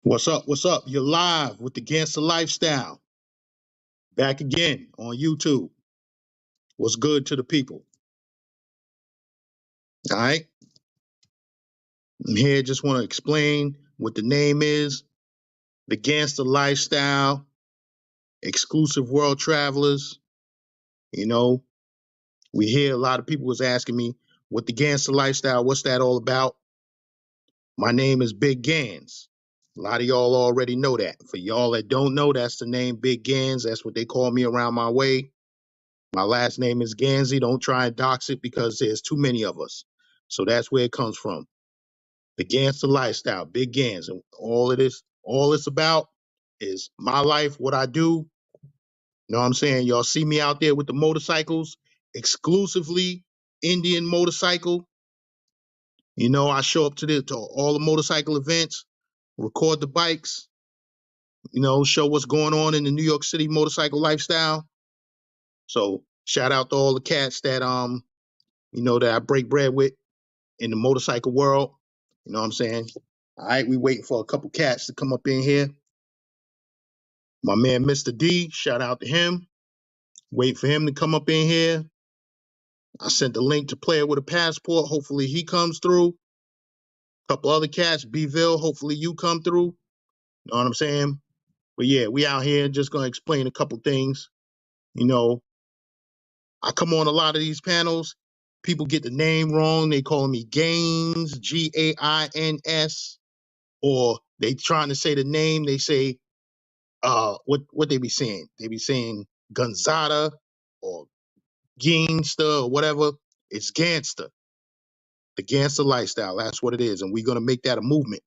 What's up? What's up? You're live with the GanZzta Lifestyle. Back again on YouTube. What's good to the people? All right. I'm here. Just want to explain what the name is. The GanZzta Lifestyle. Exclusive world travelers. You know, we hear a lot of people was asking me what the GanZzta Lifestyle, what's that all about? My name is Big Gans. A lot of y'all already know that. For y'all that don't know, that's the name Big Gans. That's what they call me around my way. My last name is GanZzta. Don't try and dox it because there's too many of us. So that's where it comes from. The GanZzta Lifestyle, Big Gans. And all it's about is my life, what I do. You know what I'm saying? Y'all see me out there with the motorcycles, exclusively Indian motorcycle. You know, I show up to all the motorcycle events, record the bikes, you know, show what's going on in the New York City motorcycle lifestyle. So shout out to all the cats that that I break bread with in the motorcycle world. You know what I'm saying? All right, we waiting for a couple cats to come up in here. My man, Mr. D, shout out to him. Wait for him to come up in here. I sent the link to Player with a Passport. Hopefully he comes through. A couple other cats, Bville, hopefully you come through. You know what I'm saying? But yeah, we out here just going to explain a couple things. You know, I come on a lot of these panels. People get the name wrong. They call me Gains, Gains. Or they trying to say the name, they say what they be saying? They be saying GanZzta or GanZzta or whatever. It's GanZzta, the GanZzta Lifestyle. That's what it is, and we're gonna make that a movement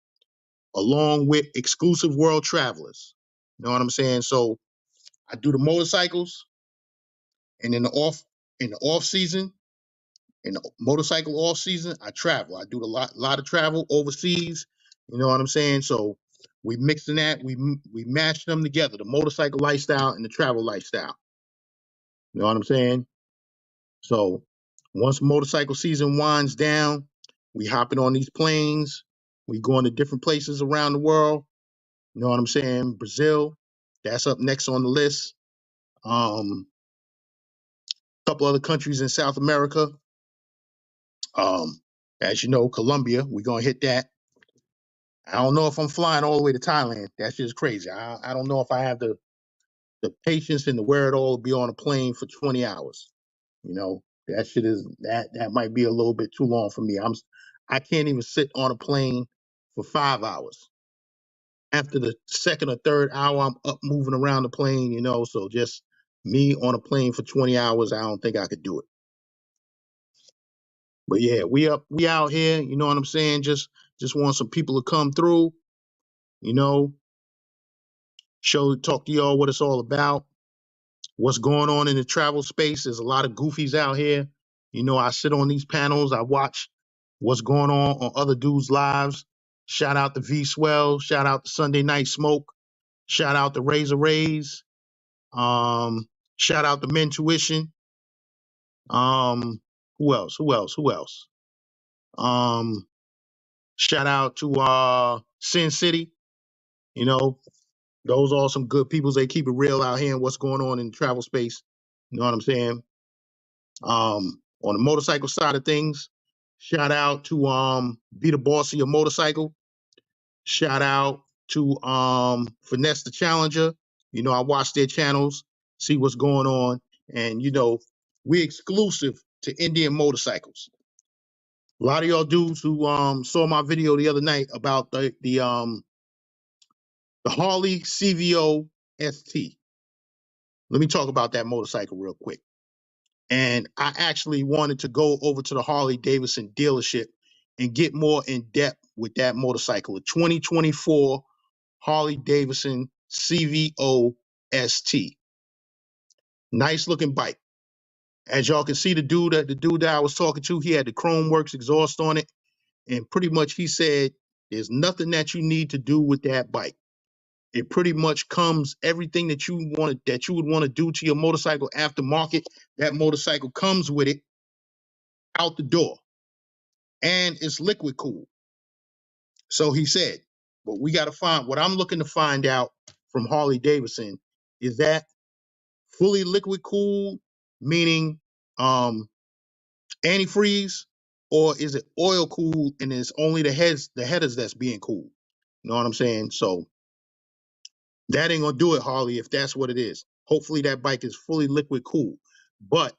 along with exclusive world travelers. You know what I'm saying? So I do the motorcycles, and in the off season, in the motorcycle off season, I travel. I do a lot of travel overseas. You know what I'm saying? So we mixing that. We match them together: the motorcycle lifestyle and the travel lifestyle. You know what I'm saying? So once motorcycle season winds down, we hopping on these planes. We going to different places around the world. You know what I'm saying? Brazil, that's up next on the list. A couple other countries in South America. As you know, Colombia, we're gonna hit that. I don't know if I'm flying all the way to Thailand. That's just crazy. I don't know if I have the patience and the wherewithal to be on a plane for 20 hours. You know, that shit is that might be a little bit too long for me. I can't even sit on a plane for 5 hours. After the second or third hour, I'm up moving around the plane, you know, so just me on a plane for 20 hours, I don't think I could do it. But yeah, we out here, you know what I'm saying? Just want some people to come through, you know, talk to y'all what it's all about, what's going on in the travel space. There's a lot of goofies out here. You know, I sit on these panels, I watch what's going on other dudes' lives. Shout out to V Swell, shout out to Sunday Night Smoke, shout out to Razor Rays, shout out to Mentuition. Who else? Who else? Who else? Um, Shout out to Sin City. You know, those are some good people. They keep it real out here and what's going on in the travel space. You know what I'm saying? On the motorcycle side of things, shout out to Be the Boss of Your Motorcycle. Shout out to Finesse the Challenger. You know, I watch their channels, see what's going on, and you know, we exclusive to Indian motorcycles. A lot of y'all dudes who saw my video the other night about the Harley CVO ST. Let me talk about that motorcycle real quick. And I actually wanted to go over to the Harley Davidson dealership and get more in depth with that motorcycle, a 2024 Harley Davidson CVO ST. Nice looking bike. As y'all can see, the dude that I was talking to, he had the Chrome Works exhaust on it, and pretty much he said there's nothing that you need to do with that bike. It pretty much comes everything that you would want to do to your motorcycle aftermarket. That motorcycle comes with it out the door, and it's liquid cooled. So he said, But we got to find what I'm looking to find out from Harley Davidson is that fully liquid cooled, meaning antifreeze, or is it oil cooled and it's only the headers that's being cooled? You know what I'm saying? So that ain't gonna do it, Harley, if that's what it is. Hopefully that bike is fully liquid cooled. But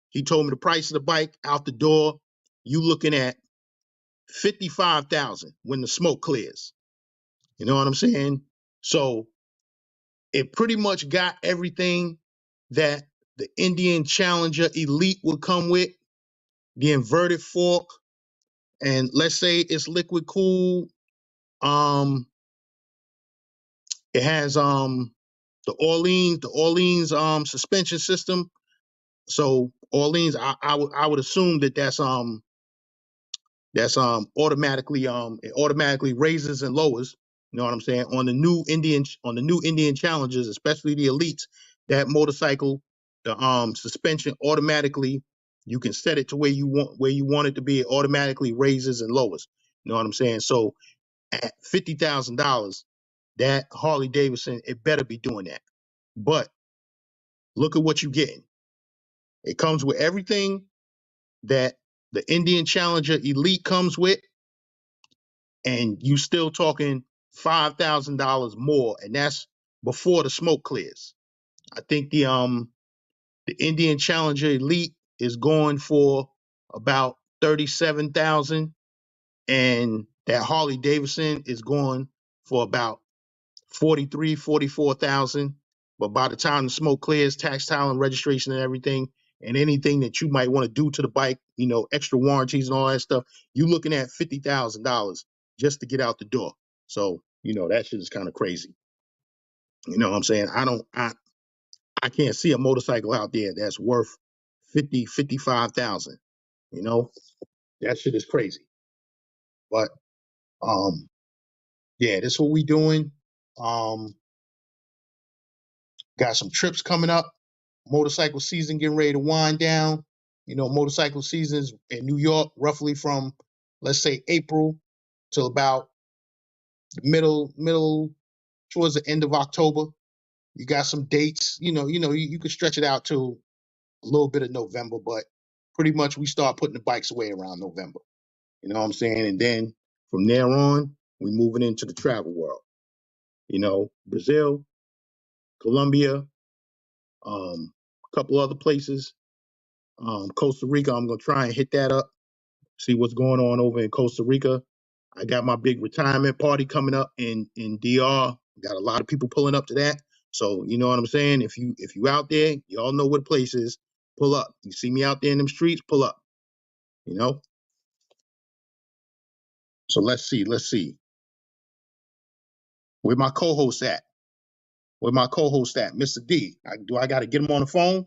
he told me the price of the bike out the door, you looking at 55,000 when the smoke clears. You know what I'm saying? So it pretty much got everything that the Indian Challenger Elite would come with, the inverted fork, and let's say it's liquid cooled. It has the Orleans suspension system. So Orleans, I would assume that that's automatically it automatically raises and lowers. You know what I'm saying? On the new Indian Challengers, especially the elites, that motorcycle, the suspension automatically, you can set it to where you want it to be. It automatically raises and lowers. You know what I'm saying? So at $50,000, that Harley Davidson, it better be doing that. But look at what you're getting. It comes with everything that the Indian Challenger Elite comes with, and you still talking $5,000 more, and that's before the smoke clears. I think the Indian Challenger Elite is going for about 37,000, and that Harley Davidson is going for about 43, 44,000. But by the time the smoke clears, tax, title, and registration and everything, and anything that you might want to do to the bike, extra warranties and all that stuff, you're looking at $50,000 just to get out the door. So, that shit is kind of crazy. You know what I'm saying? I can't see a motorcycle out there that's worth 50, 55,000. You know, that shit is crazy. But yeah, this is what we doing. Um, got some trips coming up. Motorcycle season getting ready to wind down. Motorcycle seasons in New York, roughly from, let's say, April till about the middle towards the end of October. You got some dates. You can stretch it out to a little bit of November, but pretty much we start putting the bikes away around November. You know what I'm saying? And then from there on, we moving into the travel world. Brazil, Colombia, a couple other places. Costa Rica, I'm gonna try and hit that up, see what's going on over in Costa Rica. I got my big retirement party coming up in DR. Got a lot of people pulling up to that. So you know what I'm saying? If you out there, y'all know what place is. Pull up. You see me out there in them streets, pull up. You know. So let's see. Where my co-host at? Where my co-host at? Mr. D. Do I got to get him on the phone?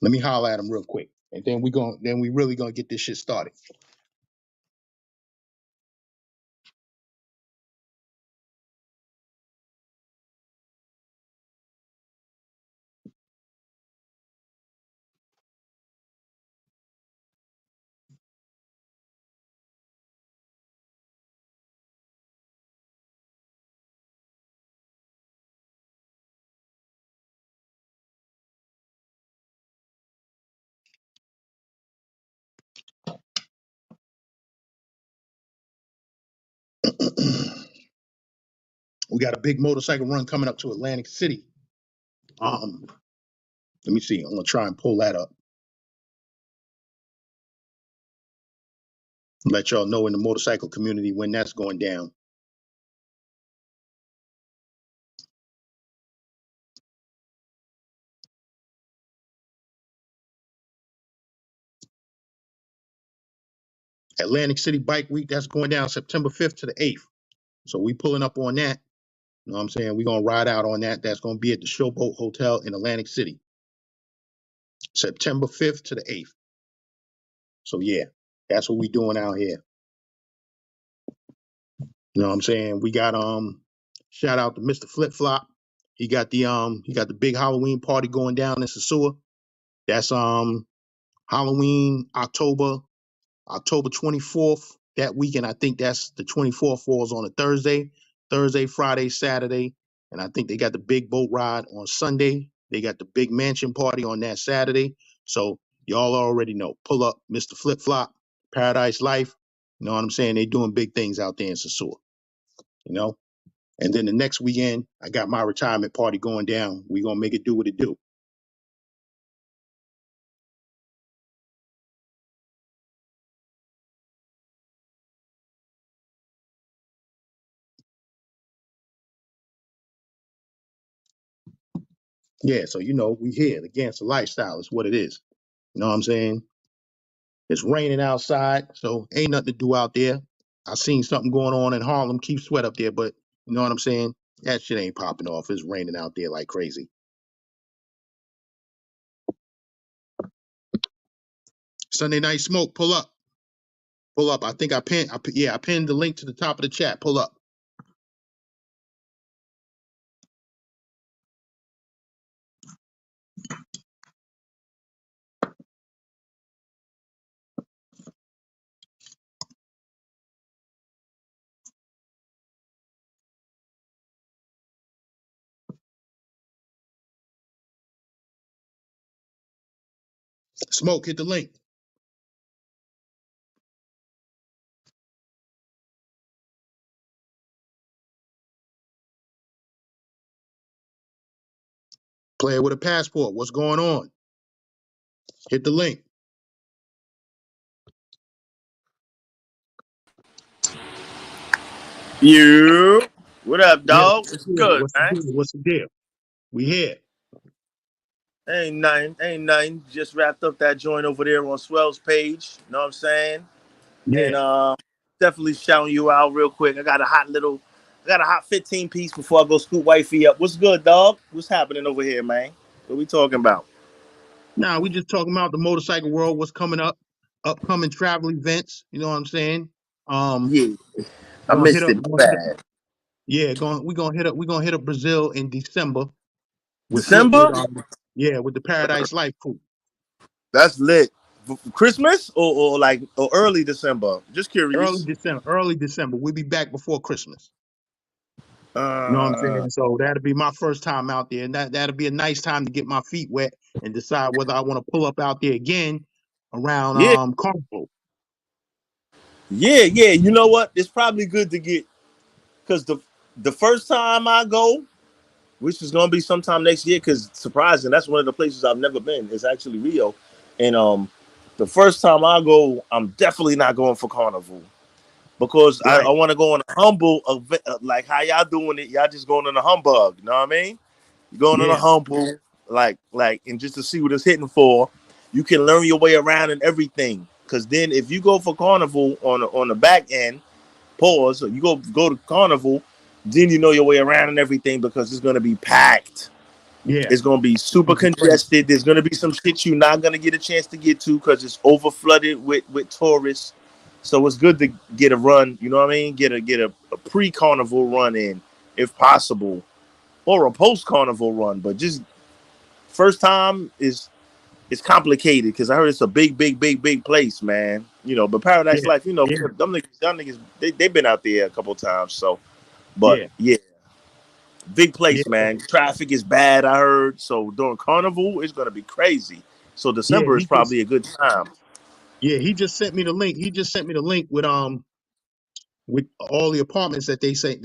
Let me holler at him real quick, and then we really gonna get this shit started. We got a big motorcycle run coming up to Atlantic City. Let me see. I'm gonna try and pull that up. Let y'all know in the motorcycle community when that's going down. Atlantic City Bike Week, that's going down September 5th to the 8th. So we pulling up on that. You know what I'm saying? We're gonna ride out on that. That's gonna be at the Showboat Hotel in Atlantic City. September 5th to the 8th. So yeah, that's what we doing out here. You know what I'm saying? We got shout out to Mr. Flip Flop. He got the big Halloween party going down in Sasua. That's Halloween October 24th that weekend. I think that's the 24th falls on a Thursday, Friday, Saturday, and I think they got the big boat ride on Sunday. They got the big mansion party on that Saturday. So y'all already know. Pull up, Mr. Flip Flop, Paradise Life. You know what I'm saying? They doing big things out there in Sasua. You know. And then the next weekend, I got my retirement party going down. We gonna make it do what it do. Yeah, so you know, we here. The GanZzta Lifestyle is what it is. You know what I'm saying? It's raining outside, so ain't nothing to do out there. I seen something going on in Harlem, keep sweat up there, but you know what I'm saying? That shit ain't popping off. It's raining out there like crazy. Sunday Night Smoke, pull up. Pull up. I think I pinned the link to the top of the chat. Pull up. Smoke, hit the link. Player with a passport. What's going on? Hit the link. You, what up, Yeah, dog? what's What's the deal? good, What's the man? deal? What's the deal? We here. Ain't nothing, ain't nothing. Just wrapped up that joint over there on Swell's page. You know what I'm saying? And Yeah. definitely shouting you out real quick. I got a hot 15 piece before I go scoop wifey up. What's good, dog? What's happening over here, man? What we talking about? Nah, we just talking about the motorcycle world, what's coming up, upcoming travel events. You know what I'm saying? Um, Yeah, I gonna hit missed up, it. My gonna hit up. bad. Yeah, we gonna hit up Brazil in December December? yeah, with the Paradise Life crew. That's lit. Christmas or early December? Just curious. Early December. We'll be back before Christmas. You know what I'm Uh, saying? So that'll be my first time out there, and that'll be a nice time to get my feet wet and decide whether I want to pull up out there again around yeah, Carnival. yeah. You know what? It's probably good to get because the first time I go, which is gonna be sometime next year, because surprising, that's one of the places I've never been. It's actually Rio, and the first time I go, I'm definitely not going for Carnival because I Right. want to go on a humble event, like how y'all doing it. Y'all just going on a humbug, you know what I mean? You're going on a Yeah. humble, and just to see what it's hitting for. You can learn your way around and everything. Because then, if you go for Carnival on the back end, pause. So you go to Carnival, then you know your way around and everything because it's gonna be packed. Yeah. It's gonna be It's super gonna be crazy. congested. There's gonna be some shit you're not gonna get a chance to get to because it's over flooded with tourists. So it's good to get a run. You know what I mean? Get a pre carnival run in if possible, or a post carnival run. But just first time is it's complicated because I heard it's a big place, man. You know, but Paradise Yeah. Life, you know, Yeah. them niggas, they've been out there a couple times. So, but Yeah. yeah, big Yeah. place, man. Traffic is bad, I heard. So during Carnival, it's gonna be crazy. So Yeah. December is probably a good time. He just sent me the link. He just sent me the link with all the apartments that they say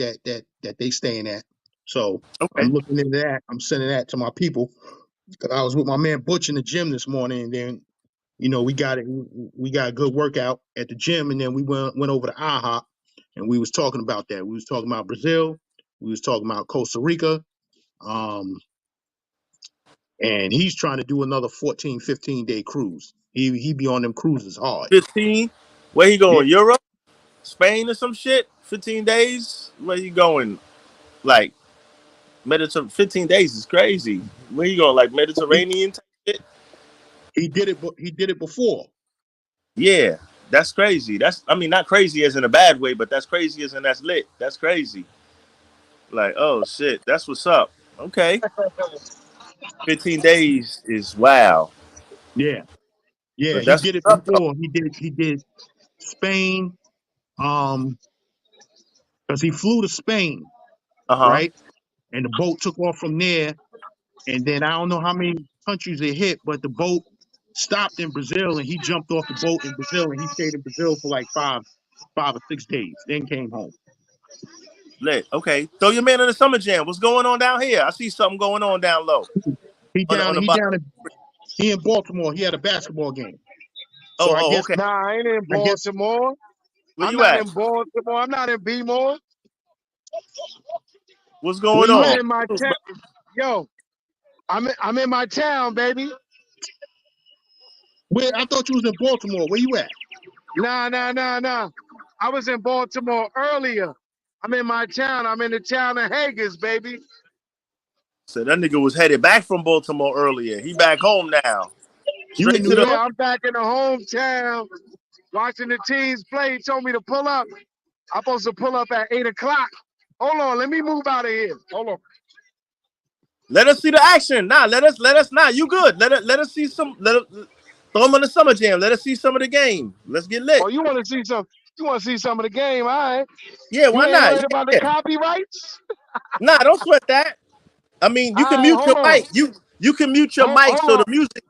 that they staying at. So I'm Okay. looking into that. I'm sending that to my people because I was with my man Butch in the gym this morning, and then we got it. We got a good workout at the gym, and then we went over to IHOP, and we was talking about that. We was talking about Brazil. We was talking about Costa Rica. Um, and he's trying to do another 14, 15-day cruise. He be on them cruises hard. 15. Where he Yeah, going? Europe, Spain, or some shit? 15 days. Where you going? Like Mediterranean? 15 days is crazy. Where you going? Like he, Mediterranean type shit? he did it. He did it before. Yeah, that's crazy. I mean, not crazy as in a bad way, but that's crazy as in that's lit. That's crazy. Like, oh shit, that's what's up. Okay, 15 days is wow, Yeah, yeah, but he that's did it what's up though. before. He did Spain. Because he flew to Spain, Uh-huh. right? And the boat took off from there. And then I don't know how many countries it hit, but the boat stopped in Brazil, and he jumped off the boat in Brazil, and he stayed in Brazil for like 5 or 6 days, then came home. Lit. Okay. Throw your man in the summer jam. What's going on down here? I see something going on down low. He On the down, he bottom. down, he in Baltimore. He had a basketball game. So Oh, I oh, guess, okay. Nah, I ain't in I guess, Baltimore. Where I'm you not at? in Baltimore. I'm not in B-more. What's where going you I'm on? at? in my town. Yo, I'm in my town, baby. Where I thought you was in Baltimore. Where you at? Nah. I was in Baltimore earlier. I'm in my town. I'm in the town of Haggis, baby. So that nigga was headed back from Baltimore earlier. He back home now. You in Straight New to the York? Yeah, I'm back in the hometown watching the teams play. He told me to pull up. I'm supposed to pull up at 8 o'clock. Hold on, let me move out of here. Hold on. Let us see the action. Nah, let us nah. You good. Let us see some throw him on the summer jam. Let us see some of the game. Let's get lit. Oh, you want to see some? You want to see some of the game? All right. Yeah, You why ain't not? worried about the Yeah. copyrights? Nah, don't sweat that. I mean, All you can right, mute hold your on. mic. You can mute your mic Hold so on. the music.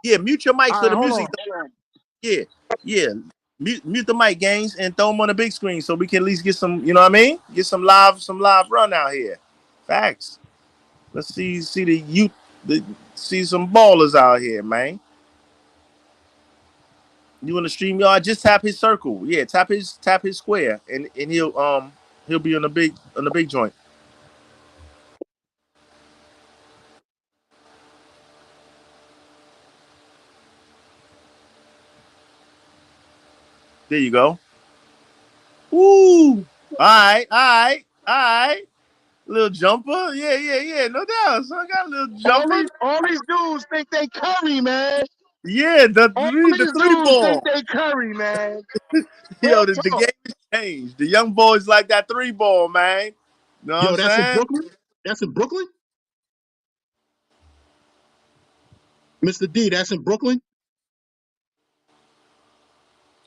Yeah, mute your mic All so right, the hold music. on. Yeah, yeah. Mute the mic, games, and throw them on the big screen so we can at least get some. You know what I mean? Get some live run out here. Facts. Let's see the youth. See some ballers out here, man. You in the stream yard? Just tap his circle. Yeah, tap his square, and he'll be on the big joint. There you go. Woo! All right. Little jumper. Yeah. No doubt. So I got a little jumper. All these dudes think they Curry, man. Yeah, All the these three dudes think ball. they Curry, man. Real Yo, the talk. game has changed. The young boys like that three ball, man. Know what I'm Yo, that's in saying? Brooklyn? That's in Brooklyn? Mr. D, that's in Brooklyn?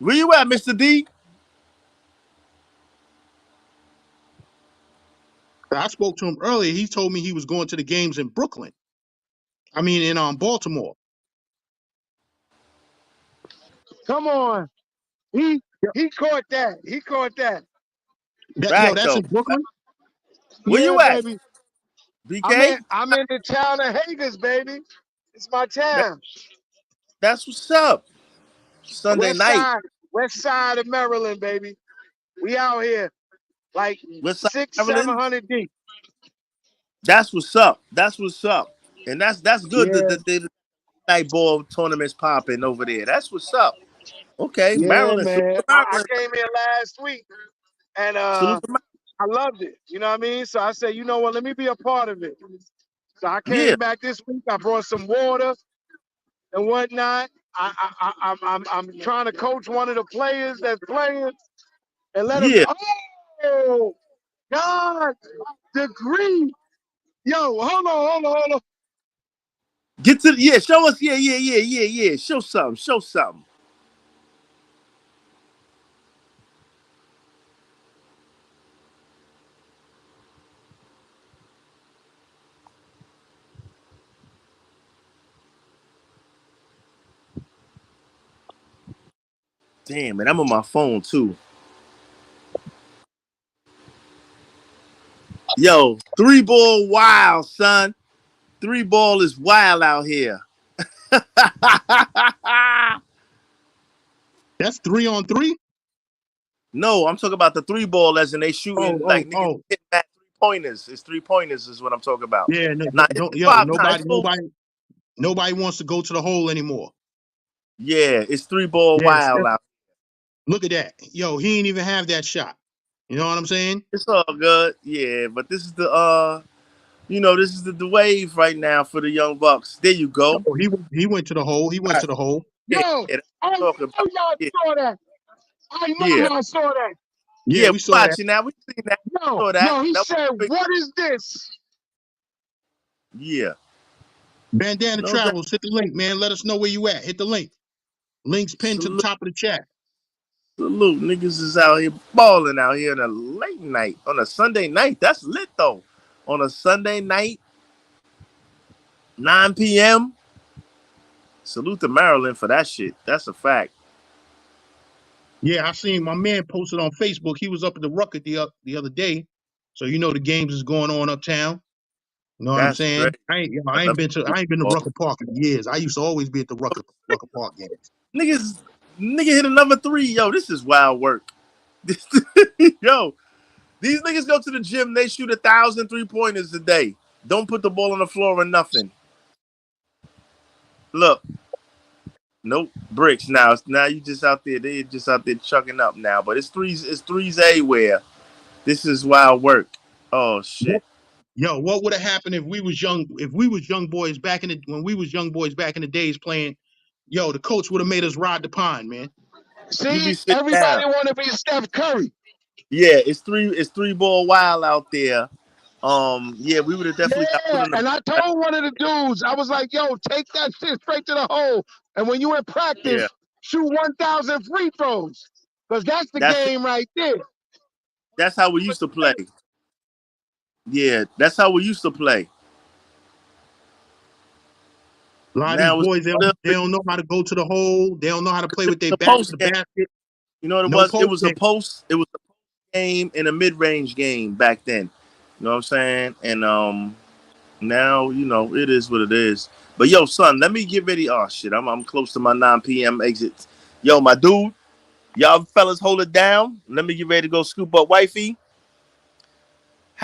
Where you at, Mr. D? I spoke to him earlier. He told me he was going to the games in Brooklyn. I mean, in Baltimore. Come on. He Yo, he caught that. He caught that. Fact that's though. in Brooklyn? Where Yeah, you at, baby. BK? I'm in the town of Haggis, baby. It's my That, town. that's what's up. Sunday West night. side, west side of Maryland, baby. We out here like What's up, six, seven Maryland? hundred deep. That's what's up. That's what's up. And that's good that Yeah, the night ball tournaments popping over there. That's what's up. Okay, yeah, Maryland. Salute man. to I Maryland. came here last week and Salute to I loved it. You know what I mean? So I said, you know what, let me be a part of it. So I Yeah, came back this week. I brought some water and whatnot. I'm trying to coach one of the players that's playing and let him. yeah. Oh God, degree. Yo, hold on. Get to yeah. Show us. Yeah. Show something. Show something. Damn, man. I'm on my phone too. Yo, three ball wild, son. Three ball is wild out here. That's 3-on-3? No, I'm talking about the three ball as in they Oh, shooting oh, like niggas oh. hitting that 3 pointers. It's 3 pointers is what I'm talking about. Yeah, no, Nah, it's yo, five. Nah, it's nobody, full. nobody wants to go to the hole anymore. Yeah, it's three ball Yes, wild out. look at that. Yo, he ain't even have that shot. You know what I'm saying? It's all good. Yeah, but this is the this is the wave right now for the young bucks. There you go. Oh, he went to the hole. He went Right. to the hole. Yo, That's I what I'm talking know about. y'all Yeah, saw that. I yeah, know y'all saw that. Yeah, yeah. we We saw that. watching now. We seen that. Yo, Saw that. yo, he That said, was, what is this? yeah. Bandana No doubt. Travels, hit the link, man. Let us know where you at. Hit the link. Links pinned to the Salute. top of the chat. Salute. Niggas is out here balling out here on a late night. On a Sunday night. That's lit though. On a Sunday night, 9 p.m. Salute to Maryland for that shit. That's a fact. Yeah, I seen my man posted on Facebook. He was up at the Rucker the other day. So you know the games is going on uptown. You know what I'm That's saying? great. I love I ain't been to football. Rucker Park in years. I used to always be at the Rucker Park games. Nigga hit another three. Yo, this is wild work. Yo, these niggas go to the gym. They shoot 1,000 3-pointers a day. Don't put the ball on the floor or nothing. Look, nope, bricks. Now you just out there. They just out there chucking up now. But it's threes. It's threes everywhere. This is wild work. Oh shit. Yo, what would have happened if we was young? If we was young boys back in the when we was young boys back in the days playing? Yo, the coach would have made us ride the pond, man. You See, be sitting down. everybody want to be Steph Curry. Yeah, it's three ball wild out there. Yeah, we would have definitely got put Yeah, in the. and I told one of the dudes, I was like, yo, take that shit straight to the hole. And when you in Yeah, practice, shoot 1,000 free throws. Because that's the that's it. game right there. That's how we used to play. Yeah, that's how we used to play. A lot of these Now it's boys they don't know how to go to the hole. They don't know how to play with their the back to post the game. basket. You know what it No was? It post was a game. post. It was a game and a mid range game back then. You know what I'm saying? And now it is what it is. But yo, son, let me get ready. Oh shit, I'm close to my 9 p.m. exit. Yo, my dude, y'all fellas hold it down. Let me get ready to go scoop up wifey.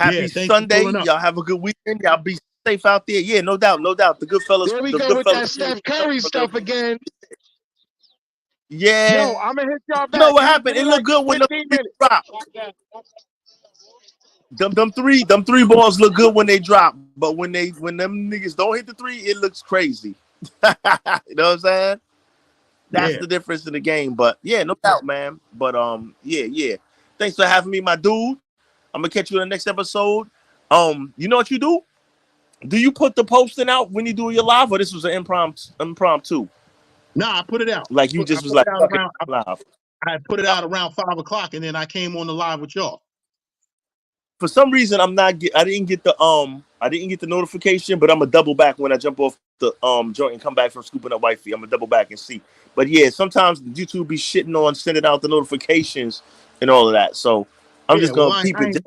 Yeah, Happy thanks for Sunday. pulling up. Y'all have a good weekend. Y'all be safe out there. Yeah, no doubt, no doubt. The good fellas, There we the go good with fellas. that Steph Curry stuff again. Yeah. Yo, I'm going to hit y'all You know back. what happened? Give me It like looked good when the 15 three minutes. dropped. Them three balls look good when they drop, but when them niggas don't hit the three, it looks crazy. You know what I'm saying? That's Yeah. the difference in the game. But yeah, no doubt, man. But yeah. Thanks for having me, my dude. I'm gonna catch you in the next episode. You know what you do? Do you put the posting out when you do your live, or this was an impromptu? Nah, I put it out. Like you I just was put like, it out fuck it, around. live. I put it out around 5 o'clock, and then I came on the live with y'all. For some reason, I didn't get the notification, but I'm gonna double back when I jump off the joint and come back from scooping up wifey. I'm gonna double back and see. But yeah, sometimes YouTube be shitting on sending out the notifications and all of that. So I'm Yeah. just Well, gonna peep it. Just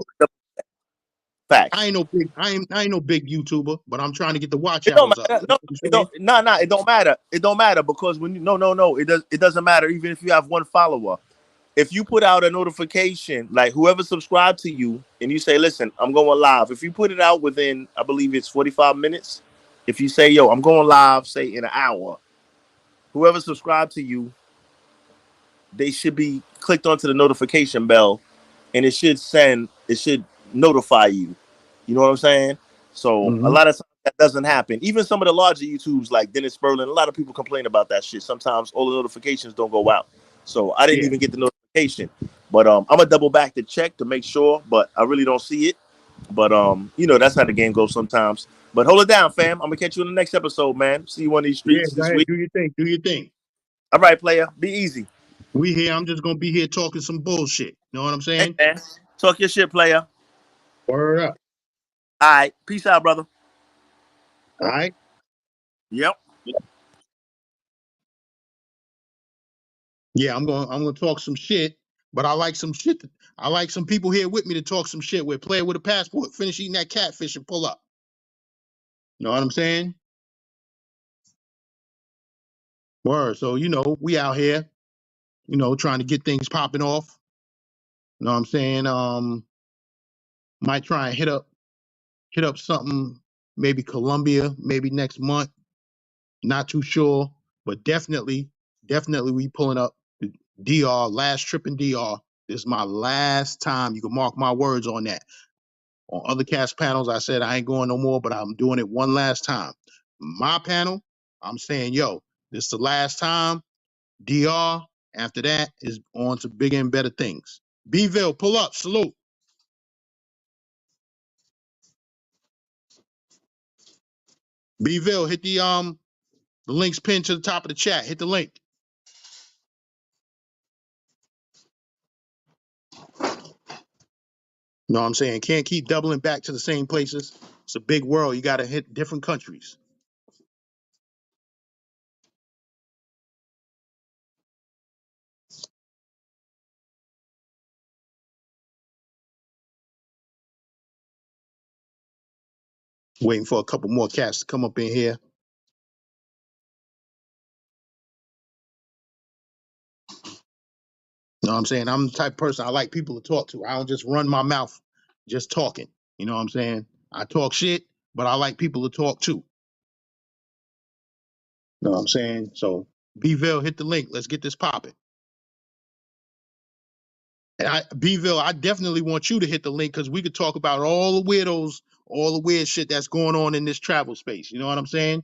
I facts. ain't no big I ain't no big YouTuber, but I'm trying to get the watch It don't hours up. matter. You know No, what I'm it saying? don't. Nah. It don't matter. It don't matter because when you no. It doesn't matter even if you have one follower. If you put out a notification, like whoever subscribed to you, and you say, "Listen, I'm going live." If you put it out within, I believe it's 45 minutes. If you say, "Yo, I'm going live," say in an hour, whoever subscribed to you, they should be clicked onto the notification bell, and it should notify you. You know what I'm saying? So a Mm-hmm. lot of times that doesn't happen. Even some of the larger YouTubes like Dennis Sperlin, a lot of people complain about that shit. Sometimes all the notifications don't go out. So I didn't Yeah. even get the notification. But I'm gonna double back to check to make sure, but I really don't see it. But that's how the game goes sometimes. But hold it down, fam. I'm gonna catch you in the next episode, man. See you on these Yeah. streets Go this ahead. week. Do your thing. Do your thing. All right, player. Be easy. We here. I'm just gonna be here talking some bullshit. You know what I'm Hey saying? man. Talk your shit, player. Word up. All right. Peace out, brother. All right. Yep. Yeah. I'm gonna talk some shit. But I like some shit. I like some people here with me to talk some shit with. Player with a passport. Finish eating that catfish and pull up. You know what I'm saying? Word. So we out here. Trying to get things popping off. You know what I'm saying? Might try and hit up something, maybe Colombia, maybe next month. Not too sure, but definitely we pulling up the DR, last trip in DR. This is my last time. You can mark my words on that. On other cast panels, I said I ain't going no more, but I'm doing it one last time. My panel, I'm saying, yo, this is the last time. DR, after that, is on to bigger and better things. Bville, pull up, salute. Bville, hit the link's pinned to the top of the chat. Hit the link. You know what I'm saying? Can't keep doubling back to the same places. It's a big world. You got to hit different countries. Waiting for a couple more cats to come up in here. You know what I'm saying? I'm the type of person I like people to talk to. I don't just run my mouth just talking. You know what I'm saying? I talk shit, but I like people to talk too. You know what I'm saying? So, Bville, hit the link. Let's get this popping. And Bville, I definitely want you to hit the link because we could talk about all the weirdos, all the weird shit that's going on in this travel space. You know what I'm saying?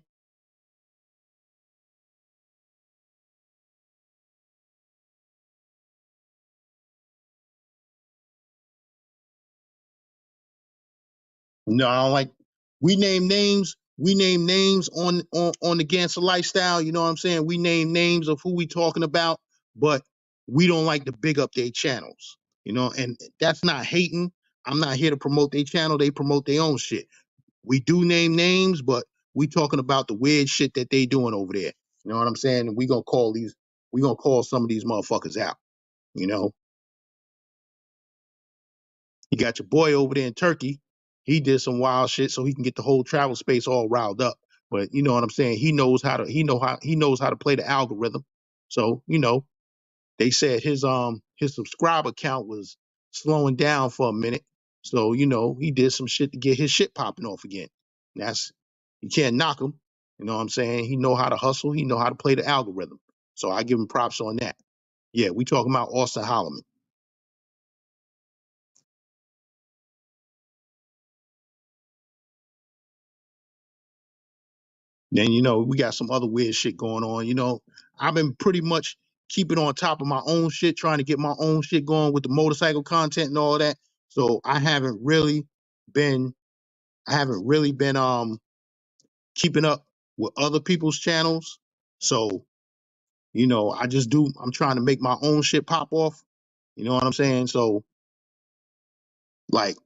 No, I don't like. We name names. We name names on the GanZzta Lifestyle. You know what I'm saying? We name names of who we talking about, but we don't like to big up their channels. You know, and that's not hating. I'm not here to promote their channel. They promote their own shit. We do name names, but we talking about the weird shit that they doing over there. You know what I'm saying? And we gonna call these. We gonna call some of these motherfuckers out. You know. You got your boy over there in Turkey. He did some wild shit so he can get the whole travel space all riled up. But you know what I'm saying? He knows how to play the algorithm. So, you know, they said his subscriber count was slowing down for a minute. So, you know, he did some shit to get his shit popping off again. That's you can't knock him. You know what I'm saying? He know how to hustle, he know how to play the algorithm. So I give him props on that. Yeah, we talking about Austin Holloman. Then, you know, we got some other weird shit going on. You know, I've been pretty much keeping on top of my own shit, trying to get my own shit going with the motorcycle content and all that. So been I haven't really been keeping up with other people's channels. So, you know, I'm trying to make my own shit pop off. You know what I'm saying? So like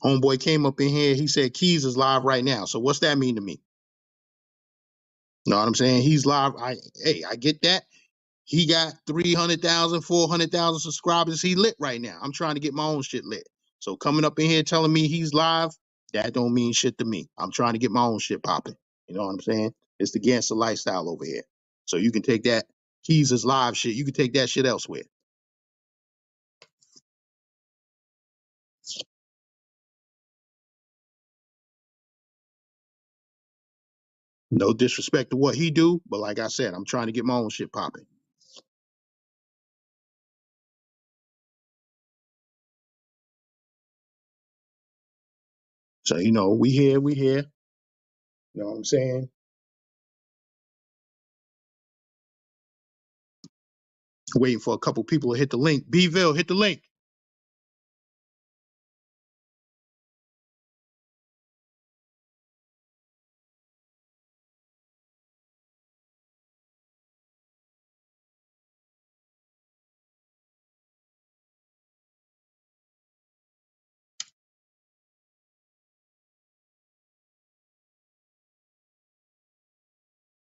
homeboy came up in here, he said Keys is live right now. So what's that mean to me? You know what I'm saying? He's live. I get that. He got 300,000, 400,000 subscribers. He lit right now. I'm trying to get my own shit lit. So coming up in here telling me he's live, that don't mean shit to me. I'm trying to get my own shit popping. You know what I'm saying? It's the GanZzta Lifestyle over here. So you can take that Keys is live shit. You can take that shit elsewhere. No disrespect to what he do, but like I said, I'm trying to get my own shit popping. So, you know, we here. You know what I'm saying? Waiting for a couple people to hit the link. Bville, hit the link.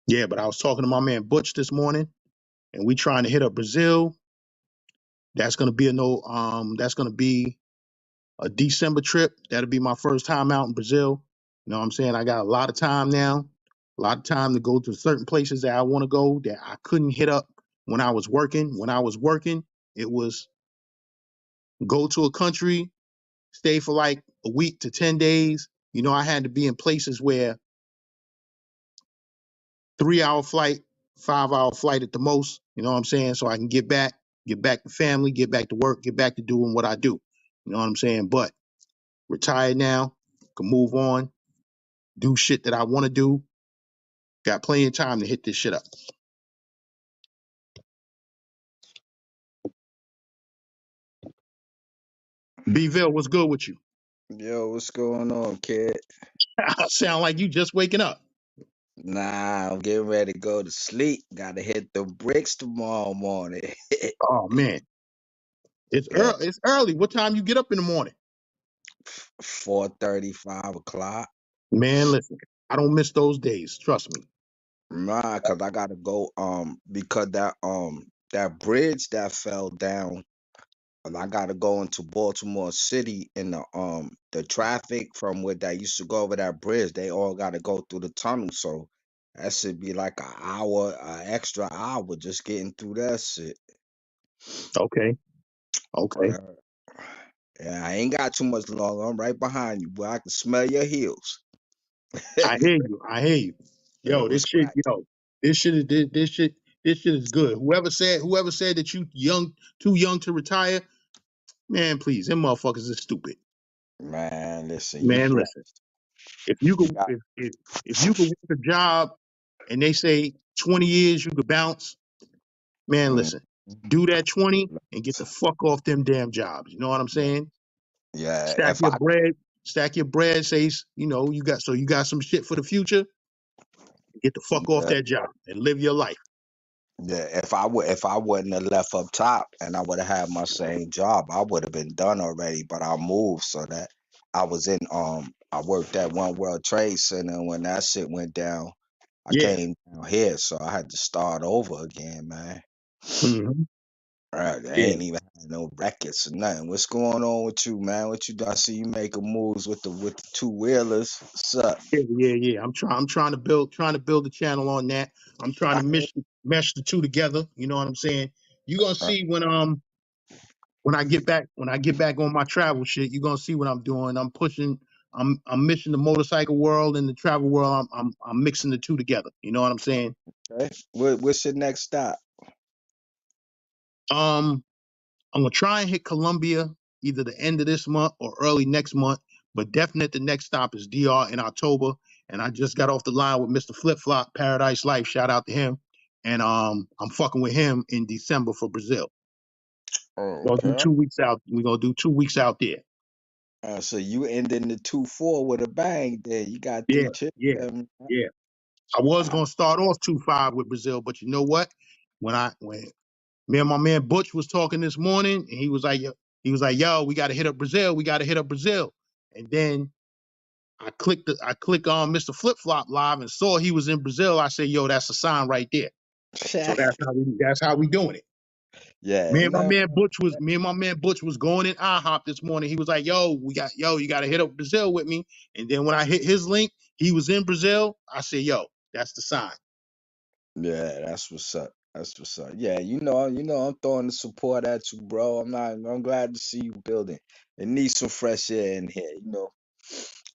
Yeah, but I was talking to my man Butch this morning, and we trying to hit up Brazil. That's gonna be that's gonna be a December trip. That'll be my first time out in Brazil. You know what I'm saying? I got a lot of time now, a lot of time to go to certain places that I want to go that I couldn't hit up when I was working. When I was working, it was go to a country, stay for like a week to 10 days. You know, I had to be in places where 3 hour flight, 5 hour flight at the most, you know what I'm saying? So I can get back to family, get back to work, get back to doing what I do. You know what I'm saying? But retired now, can move on, do shit that I want to do. Got plenty of time to hit this shit up. Bville, what's good with you? Yo, what's going on, kid? Sound like you just waking up. Nah, I'm getting ready to go to sleep. Gotta hit the bricks tomorrow morning. Oh man, it's Yeah, early. It's early. What time you get up in the morning? 4:30, 5 o'clock. Man, listen, I don't miss those days. Trust me. Nah, cause I gotta go. Because that bridge that fell down, and I gotta go into Baltimore City in the traffic from where they used to go over that bridge. They all gotta go through the tunnel, so that should be like an hour, extra hour just getting through that shit. Okay. But Okay. yeah, I ain't got too much longer. I'm right behind you, boy. I can smell your heels. I hear you. I hear you. Yo, What's crack? this shit is this shit is good. Whoever said that you too young to retire, man, please, them motherfuckers is stupid. Man, listen, you Man, blessed. listen. If you could Got, if you could work a job and they say 20 years you could bounce, man, mm, listen. Do that 20 and get the fuck off them damn jobs. You know what I'm saying? yeah, Stack if your I bread, stack your bread, say, you got some shit for the future, get the fuck off yeah, that job and live your life. yeah, if I wouldn't have left up top and I would have had my same job, I would have been done already. But I moved so that I worked at One World Trade Center. And when that shit went down, I Yeah. came down here, so I had to start over again, man. Hmm. They Yeah. ain't even had no records or nothing. What's going on with you, man? What you do? I see you making moves with the two wheelers. What's up? Yeah. I'm trying to build a channel on that. I'm trying to mesh the two together. You know what I'm saying? You're gonna Uh, see when I get back on my travel shit, you're gonna see what I'm doing. I'm mixing the motorcycle world and the travel world. I'm mixing the two together. You know what I'm saying? okay. What's your next stop? Um, I'm gonna try and hit Colombia either the end of this month or early next month, but definite the next stop is DR in October. And I just got off the line with Mr. Flip Flop, Paradise Life. Shout out to him. And I'm fucking with him in December for Brazil. Oh, We're gonna do okay. 2 weeks out. We're gonna do 2 weeks out there. So you ending the 2-4 with a bang there. You got Yeah, 3 chips. yeah, yeah. I was gonna start off 2-5 with Brazil, but you know what? When me and my man Butch was talking this morning, and he was like, yo, we gotta hit up Brazil. We gotta hit up Brazil. And then I click on Mr. Flip Flop live and saw he was in Brazil. I said, yo, that's a sign right there. So that's how we doing it. Yeah, ain't nothing. Me and my man Butch was going in IHOP this morning. He was like, you gotta hit up Brazil with me. And then when I hit his link, he was in Brazil. I said, yo, that's the sign. Yeah, that's what's up. That's what's up. Yeah, I'm throwing the support at you, bro. I'm glad to see you building. It needs some fresh air in here,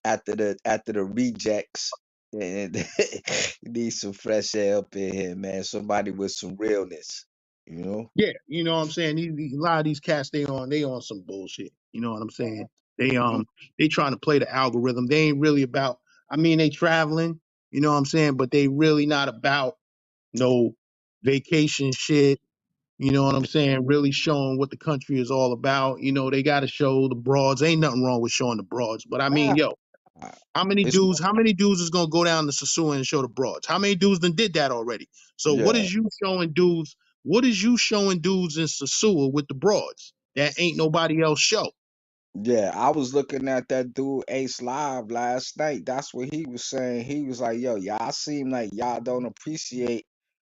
After the rejects, and you need some fresh air up in here, man. Somebody with some realness, you know? Yeah, you know what I'm saying? A lot of these cats, they on some bullshit. You know what I'm saying? They Mm, um they trying to play the algorithm. They ain't really about, I mean, they traveling, you know what I'm saying, but they really not about no vacation shit. You know what I'm saying? Really showing what the country is all about. You know, they gotta show the broads. Ain't nothing wrong with showing the broads. But I mean, Nah, yo, it's more, how many dudes is gonna go down to Sasua and show the broads? How many dudes done did that already? So yeah. what is you showing dudes in Sasua with the broads that ain't nobody else show? Yeah, I was looking at that dude Ace Live last night. That's what he was saying. He was like, "Yo, y'all seem like y'all don't appreciate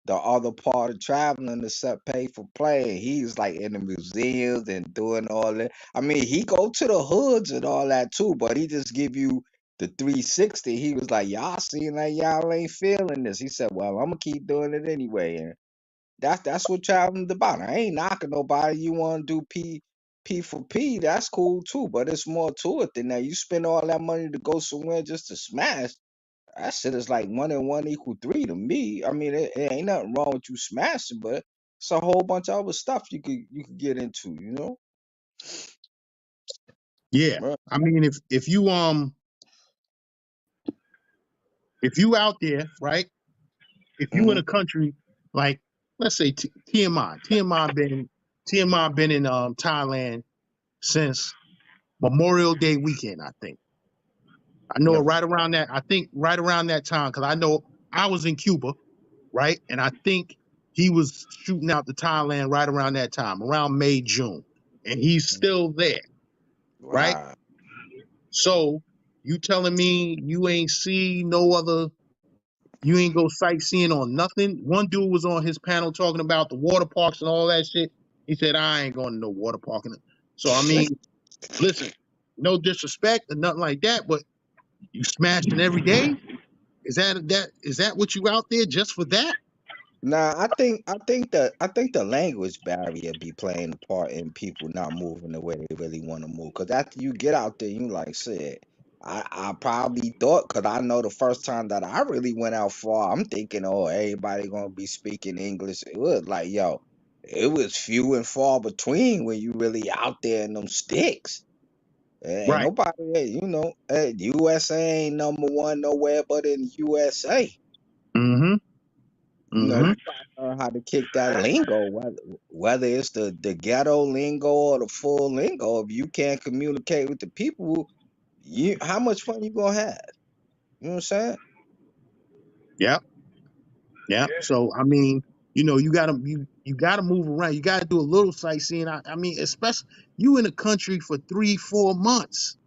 the other part of traveling except pay for play." He's like in the museums and doing all that. I mean, he go to the hoods and all that too, but he just give you the 360. He was like, "Y'all seem like y'all ain't feeling this." He said, "Well, I'm gonna keep doing it anyway." And that's what traveling's about. I ain't knocking nobody. You want to do P for P, that's cool too. But it's more to it than that. You spend all that money to go somewhere just to smash. That shit is like 1 and 1 = 3 to me. I mean, it ain't nothing wrong with you smashing, but it's a whole bunch of other stuff you could get into. You know? Yeah. Right. I mean, if you out there, right? If you in Mm-hmm. a country like, let's say TMI been in Thailand since Memorial Day weekend, I think. I know Yep. right around that. I think right around that time, because I know I was in Cuba, right, and I think he was shooting out to Thailand right around that time, around May, June, and he's still there, right? Wow. So you telling me you ain't see no other, you ain't go sightseeing on nothing? One dude was on his panel talking about the water parks and all that shit. He said, I ain't going to no water park. So, I mean, listen, no disrespect or nothing like that, but you smashing every day? Is that what you out there just for that? Nah, I think the language barrier be playing a part in people not moving the way they really want to move. Cause after you get out there, you like shit. I probably thought, cause I know the first time that I really went out far, I'm thinking, oh, everybody gonna be speaking English. It was like, yo, it was few and far between when you really out there in them sticks. Ain't Right. nobody, USA ain't number one nowhere but in USA. Mm-hmm. You know, Mm-hmm. you gotta learn how to kick that lingo, whether it's the ghetto lingo or the full lingo. If you can't communicate with the people, how much fun you gonna have? You know what I'm saying? Yep. Yep. Yeah. So I mean, you gotta move around. You gotta do a little sightseeing. I mean, especially you in the country for 3-4 months.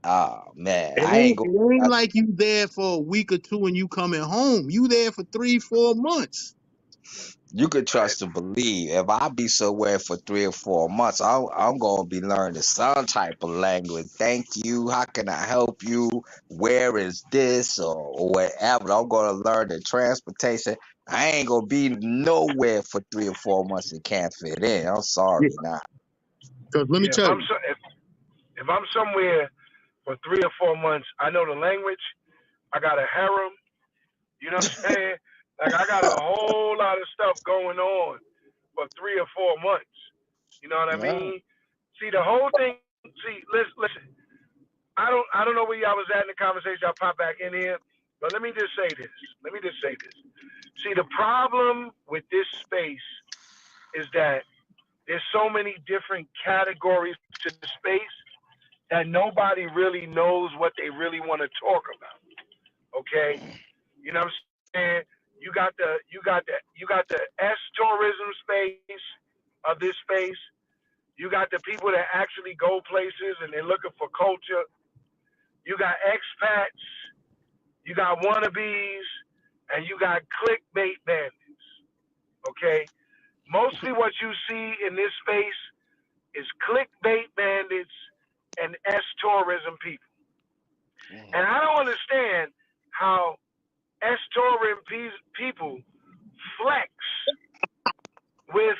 Oh man, It I ain't ain't go. it ain't like you there for a week or two and you coming home. You there for 3-4 months. You could trust to believe if I be somewhere for 3 or 4 months, I'm gonna be learning some type of language. Thank you. How can I help you? Where is this or whatever? I'm gonna learn the transportation. I ain't gonna be nowhere for 3 or 4 months and can't fit in. I'm Yeah. sorry, nah. Because let me Yeah. tell you. If I'm somewhere for 3 or 4 months, I know the language. I got a harem. You know what I'm saying? Like I got a whole lot of stuff going on for 3 or 4 months. You know what I Yeah. mean? See the whole thing. See, listen. I don't know where y'all was at in the conversation. I'll pop back in here, but let me just say this. See, the problem with this space is that there's so many different categories to the space that nobody really knows what they really want to talk about. Okay, you know what I'm saying? You got the S tourism space of this space. You got the people that actually go places and they're looking for culture. You got expats. You got wannabes, and you got clickbait bandits. Okay, mostly what you see in this space is clickbait bandits and S tourism people. And I don't understand how S tourism people flex with,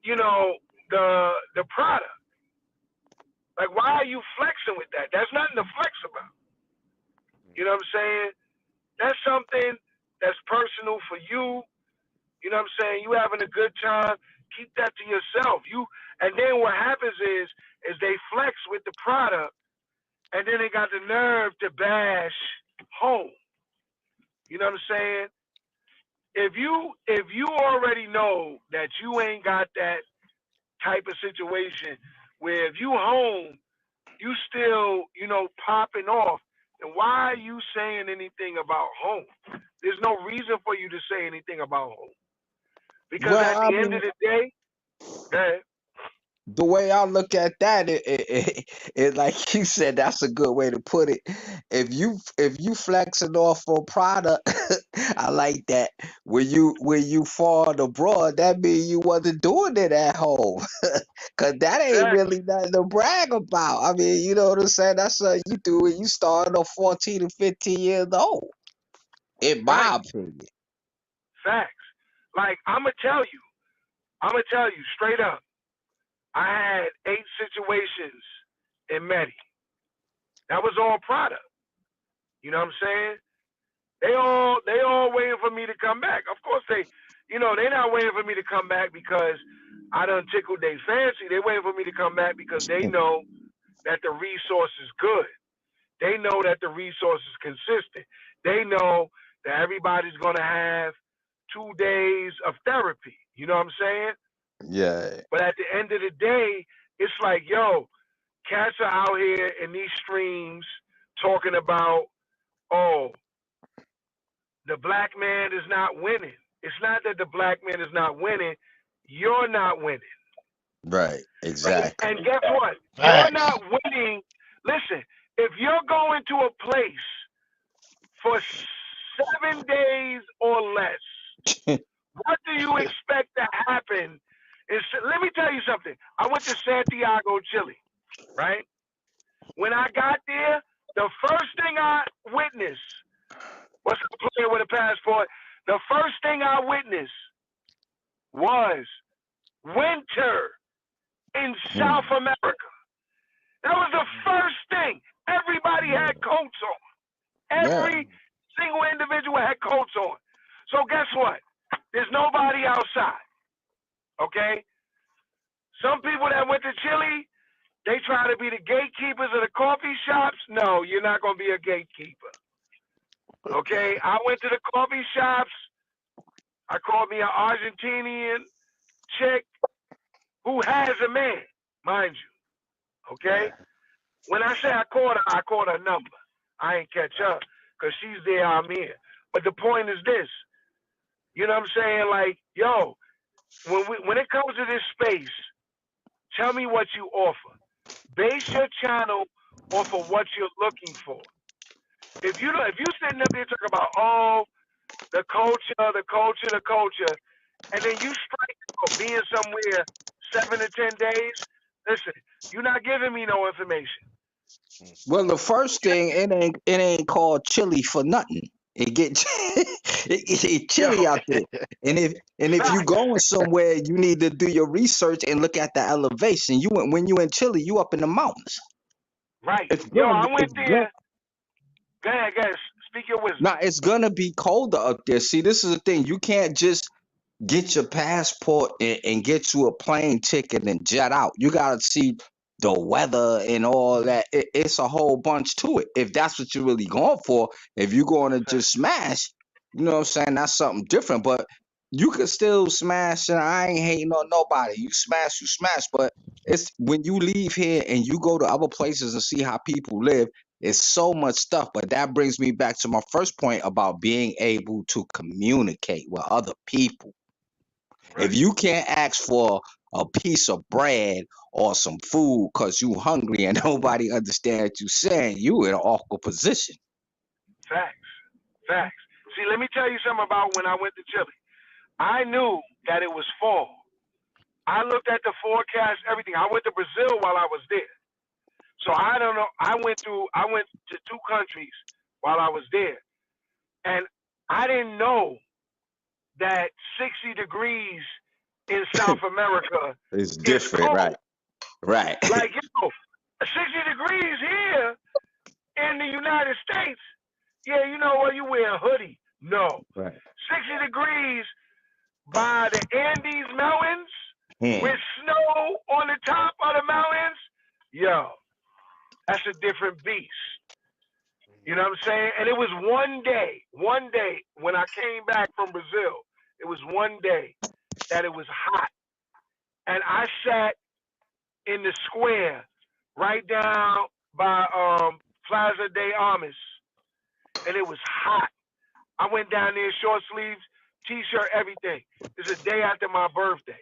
you know, the product. Like, why are you flexing with that? There's nothing to flex about. You know what I'm saying? That's something that's personal for you. You know what I'm saying? You having a good time, keep that to yourself. And then what happens is they flex with the product, and then they got the nerve to bash home. You know what I'm saying? If you already know that you ain't got that type of situation where if you home, you still, popping off, then why are you saying anything about home? There's no reason for you to say anything about home. Because Well, at I the end mean, of the day, okay, the way I look at that, it like you said, that's a good way to put it. If you flexing off a product, I like that. When you fall abroad, that means you wasn't doing it at home, cause that ain't exactly, really nothing to brag about. I mean, you know what I'm saying? That's something you do when you started off 14 and 15 years old, in right, my opinion. facts. Like I'm gonna tell you straight up. I had 8 situations in Medi. That was all product. You know what I'm saying? They all waiting for me to come back. Of course they're not waiting for me to come back because I done tickled their fancy. They waiting for me to come back because they know that the resource is good. They know that the resource is consistent. They know that everybody's gonna have 2 days of therapy. You know what I'm saying? Yeah, But at the end of the day, it's like, yo, cats are out here in these streams talking about, oh, the black man is not winning. It's not that the black man is not winning. You're not winning. Right. Exactly. And guess what? You're Facts. not winning. Listen, if you're going to a place for 7 days or less, what do you expect to happen? Let me tell you something. I went to Santiago, Chile, right? When I got there, the first thing I witnessed was a player with a passport. The first thing I witnessed was winter in South America. That was the first thing. Everybody had coats on. Yeah. Every single individual had coats on. So guess what? There's nobody outside. Okay? Some people that went to Chile, they try to be the gatekeepers of the coffee shops. No, you're not going to be a gatekeeper. Okay? I went to the coffee shops. I called me an Argentinian chick who has a man, mind you. Okay? When I say I called her number. I ain't catch her because she's there, I'm here. But the point is this. You know what I'm saying? Like, yo, when it comes to this space, tell me what you offer. Base your channel off of what you're looking for. If you sitting up there talking about the culture, and then you strike out being somewhere 7 to 10 days, listen, you're not giving me no information. Well, the first thing, it ain't called chili for nothing. It get it Yo, chilly out there, and if you facts, going somewhere, you need to do your research and look at the elevation. When you in Chile, you up in the mountains. right? It's Yo, gonna I be went it's going there. Go ahead, guys. Speak your wisdom. Now it's gonna be colder up there. See, this is the thing. You can't just get your passport and get you a plane ticket and jet out. You gotta see the weather and all that. It's a whole bunch to it. If that's what you're really going for, if you're going to just smash, you know what I'm saying? That's something different. But you can still smash, and I ain't hating on nobody. You smash. But it's when you leave here and you go to other places and see how people live. It's so much stuff, but that brings me back to my first point about being able to communicate with other people. If Right. you can't ask for a piece of bread or some food because you hungry and nobody understands what you saying, you in an awkward position. Facts. Facts. See, let me tell you something about when I went to Chile. I knew that it was fall. I looked at the forecast, everything. I went to Brazil while I was there. So I don't know. I went to 2 countries while I was there. And I didn't know that 60 degrees in South America It's is different, right? cold. Right. Like, 60 degrees here in the United States, yeah, you know what, you wear a hoodie. No. Right. 60 degrees by the Andes Mountains Hmm. with snow on the top of the mountains, yo, that's a different beast. You know what I'm saying? And it was one day when I came back from Brazil, it was one day that it was hot. And I sat in the square right down by Plaza de Armas, and it was hot. I went down there, short sleeves, t-shirt, everything. It's a day after my birthday.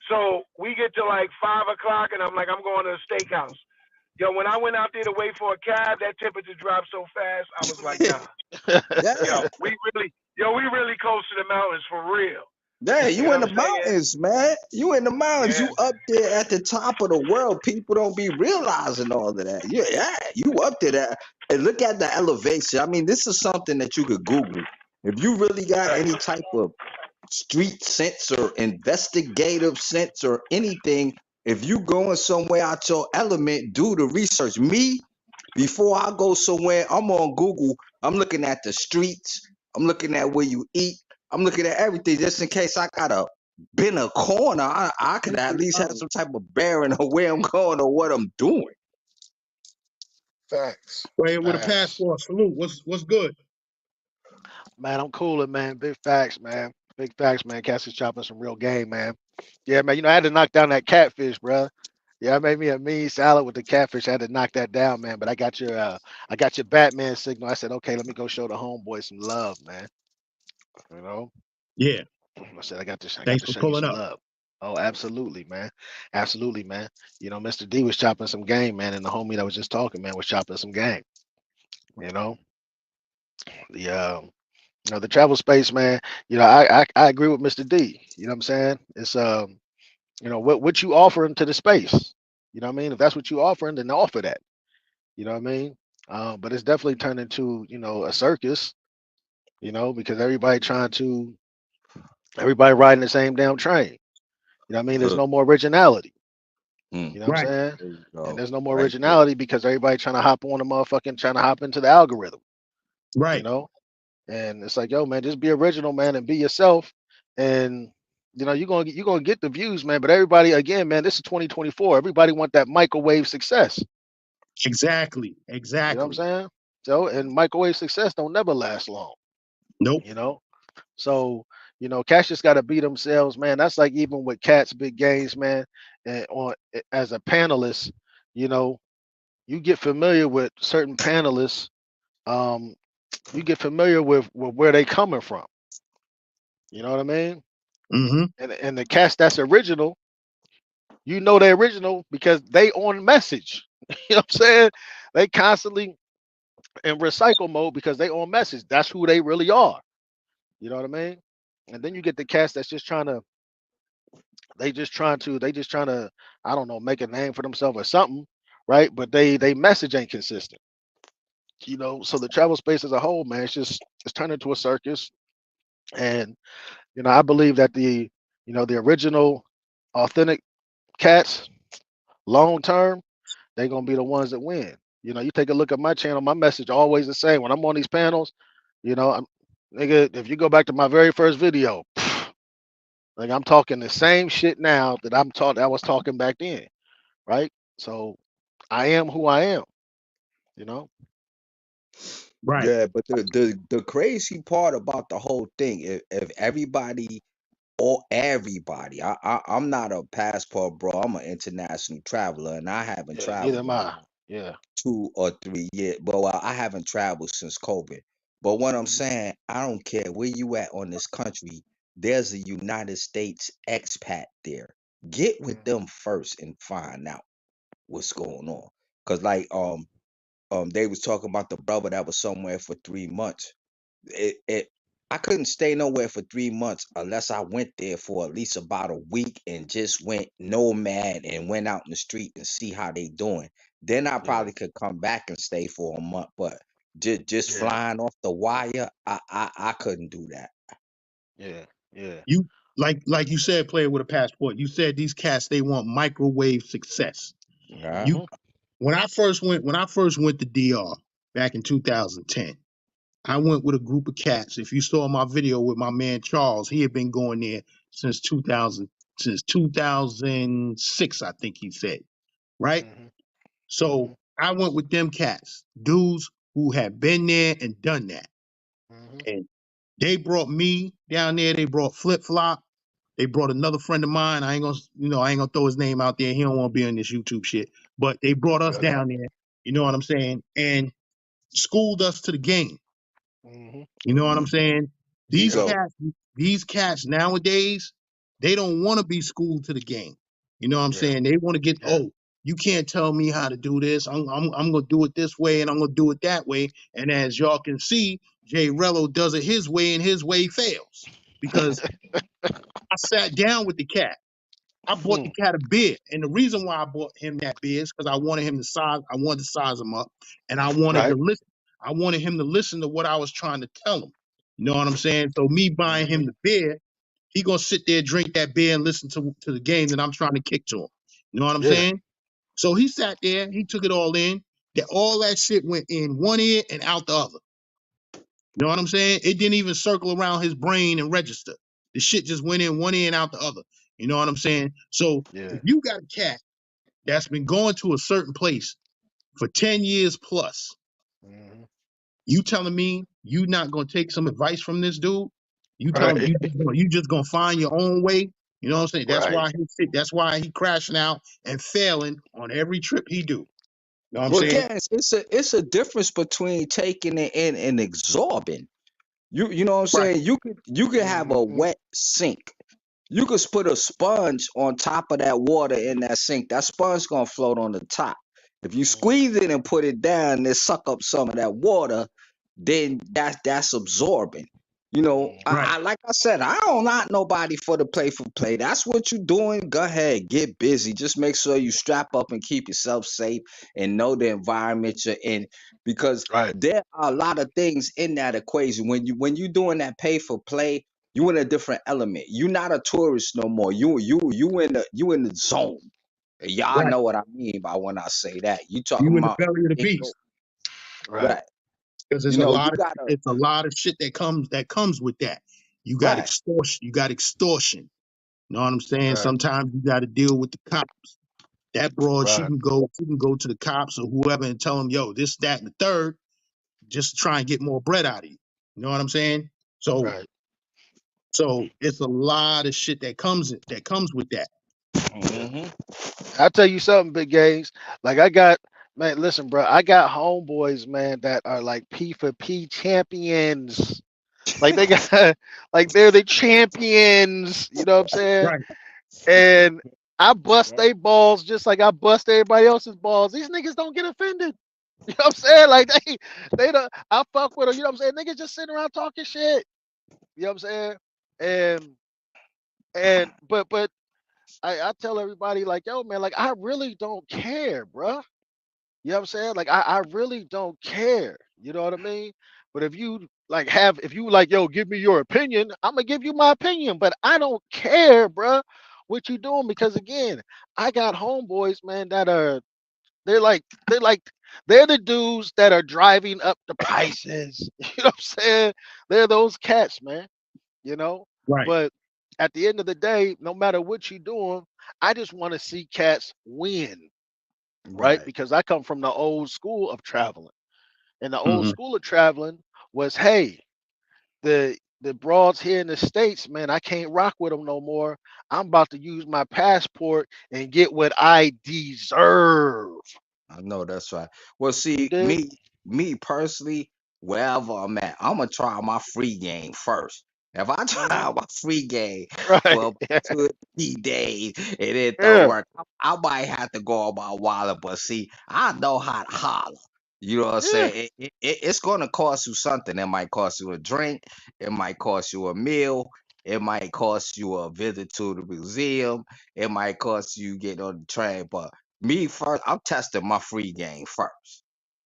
So we get to like 5 o'clock, and I'm like, I'm going to a steakhouse. Yo, when I went out there to wait for a cab, that temperature dropped so fast. I was like, nah, Yeah. we really close to the mountains for real. Yeah, You you know in what the I'm saying? mountains, man. You in the mountains. Yeah, You up there at the top of the world. People don't be realizing all of that. Yeah, you up there. And look at the elevation. I mean, this is something that you could Google. If you really got right. any type of street sense or investigative sense or anything, if you going somewhere out your element, do the research. Me, before I go somewhere, I'm on Google. I'm looking at the streets. I'm looking at where you eat. I'm looking at everything just in case I gotta bend a corner. I could at least have some type of bearing of where I'm going or what I'm doing. Facts. Right here with a Facts. passport. Salute. What's good? Man, I'm cooling, man. Big facts, man. Big facts, man. Cass is chopping some real game, man. Yeah, man. I had to knock down that catfish, bro. Yeah, I made me a mean salad with the catfish. I had to knock that down, man. But I got your Batman signal. I said, okay, let me go show the homeboy some love, man. You know, Yeah. I said, I got to Thanks for show you pulling some up. love. Oh, absolutely, man. Absolutely, man. You know, Mr. D was chopping some game, man, and the homie that was just talking, man, was chopping some game. You know, the the travel space, man. You know, I agree with Mr. D. You know what I'm saying? It's what you offering to the space. You know what I mean? If that's what you offering, then offer that. You know what I mean? But it's definitely turned into a circus. You know, because everybody riding the same damn train. You know what I mean? There's Huh. no more originality. Hmm. You know what I'm Right. saying? There you And go. there's no more Right there. originality because everybody trying to hop on the motherfucking trying to hop into the algorithm. You Right. know? And it's like, yo, man, just be original, man, and be yourself. And you're gonna get the views, man. But everybody, again, man, this is 2024. Everybody want that microwave success. Exactly. You know what I'm Exactly. saying? So, and microwave success don't never last long. Nope. You know. So, cats just got to be themselves, man. That's like even with cats, big games, man. And as a panelist, you know, you get familiar with certain panelists. Um, you get familiar with where they coming from. You know what I mean? Mm-hmm. And the cast that's original, they original because they on message. You know what I'm saying? They constantly in recycle mode because they on message. That's who they really are. You know what I mean? And then you get the cast that's just trying to they just trying to I don't know, make a name for themselves or something, right? But they message ain't consistent. So the travel space as a whole, man, it's turned into a circus. And I believe that the original authentic cats long term, they're gonna be the ones that win. You take a look at my channel, my message always the same. When I'm on these panels, I'm nigga, if you go back to my very first video, like I'm talking the same shit now that I was talking back then, right? So I am who I am, you know? Right. Yeah, but the crazy part about the whole thing, if everybody or everybody, I'm not a passport bro. I'm an international traveler, and I haven't Yeah, neither traveled am in I. about Yeah. 2 or 3 years. But I haven't traveled since COVID. But what I'm Mhm. saying, I don't care where you at on this country. There's a United States expat there. Get with Mhm. them first and find out what's going on. Cause like they was talking about the brother that was somewhere for 3 months. It I couldn't stay nowhere for 3 months unless I went there for at least about a week and just went nomad and went out in the street and see how they doing. Then I Yeah. probably could come back and stay for a month. But just Yeah. flying off the wire, I couldn't do that. Yeah. Yeah. You like you said, player with a passport. You said these cats they want microwave success. Yeah. You Mhm. when I first went to DR back in 2010, I went with a group of cats. If you saw my video with my man Charles, he had been going there since 2000, since 2006, I think he said, right? Mhm. So Mhm. I went with them cats, dudes who had been there and done that. Mhm. And they brought me down there. They brought Flip Flop. They brought another friend of mine. I ain't gonna throw his name out there. He don't want to be on this YouTube shit. But they brought us Okay. down there. You know what I'm saying? And schooled us to the game. Mhm. You know what I'm Mm. saying? These Yeah. So cats, these cats nowadays, they don't want to be schooled to the game. You know what I'm Yeah. saying? They want to get, Yeah. oh, you can't tell me how to do this. I'm gonna do it this way and I'm gonna do it that way. And as y'all can see, Jay Rello does it his way and his way fails. Because I sat down with the cat. I bought the Hmm. cat a beer, and the reason why I bought him that beer is because I wanted to size him up, and I wanted to Right. listen. I wanted him to listen to what I was trying to tell him. You know what I'm saying? So me buying him Mhm. the beer, he gonna sit there, drink that beer, and listen to the game that I'm trying to kick to him. You know what I'm Yeah. saying? So he sat there, he took it all in. That all that shit went in one ear and out the other. You know what I'm saying? It didn't even circle around his brain and register. The shit just went in one ear and out the other. You know what I'm saying? So if Yeah. you got a cat that's been going to a certain place for 10 years plus, Mhm. you telling me you not gonna take some advice from this dude? You telling me Right. you just gonna find your own way? You know what I'm saying? Right. That's why he crashing out and failing on every trip he do. You know what I'm well, saying? guys, it's a difference between taking it in and absorbing. You know what I'm Right. saying? You could have a Mhm. wet sink. You could put a sponge on top of that water in that sink. That sponge gonna float on the top. If you Mm, squeeze it and put it down, it suck up some of that water. Then that's absorbing. You know, mm, Right. I like I said, I don't not nobody for the play for play. That's what you doing. Go ahead, get busy. Just make sure you strap up and keep yourself safe and know the environment you're in, because right, there are a lot of things in that equation. When you doing that pay for play, you in a different element. You not a tourist no more. You in the zone. Y'all Right. know what I mean by when I say that. You talking You in the about belly of the it go beast right, right. because You there's a know, you lot of gotta it's a lot of shit that comes with that. You got right. extortion. You got extortion. You know what I'm saying? right, Sometimes you got to deal with the cops. That broad, she right, can go. She can go to the cops or whoever and tell them, "Yo, this, that, and the third, just to try and get more bread out of you." You know what I'm saying? So, right. so it's a lot of shit that comes with that. Yeah. Hmm. I tell you something, big games. Like I got, man. Listen, bro. I got homeboys, man, that are like P for P champions. Like they got, like they're the champions. You know what I'm saying? Right. And I bust Yeah, they balls just like I bust everybody else's balls. These niggas don't get offended. You know what I'm saying? Like they don't. I fuck with them. You know what I'm saying? Niggas just sitting around talking shit. You know what I'm saying? And but I tell everybody like, yo, man, like I really don't care, bruh. You know what I'm saying? Like I really don't care. You know what I mean? But if you like have if you like, yo, give me your opinion, I'm gonna give you my opinion. But I don't care, bruh, what you doing, because again, I got homeboys, man, that are they're like they're like they're the dudes that are driving up the prices. You know what I'm saying? They're those cats, man, you know. Right. But at the end of the day, no matter what you're doing, I just want to see cats win, right? right. Because I come from the old school of traveling, and the old Hmm. school of traveling was, hey, the broads here in the states, man, I can't rock with them no more. I'm about to use my passport and get what I deserve. I know that's right. Well, You see, dig? me personally, wherever I'm at, I'm gonna try my free game first. If I Hmm. try my free game Right. for 2 or 3 days and it don't Yeah. work, I might have to go on my wallet. But see, I know how to holler. You know what I'm Yeah. saying? It's gonna cost you something. It might cost you a drink. It might cost you a meal. It might cost you a visit to the museum. It might cost you getting on the train. But me first, I'm testing my free game first.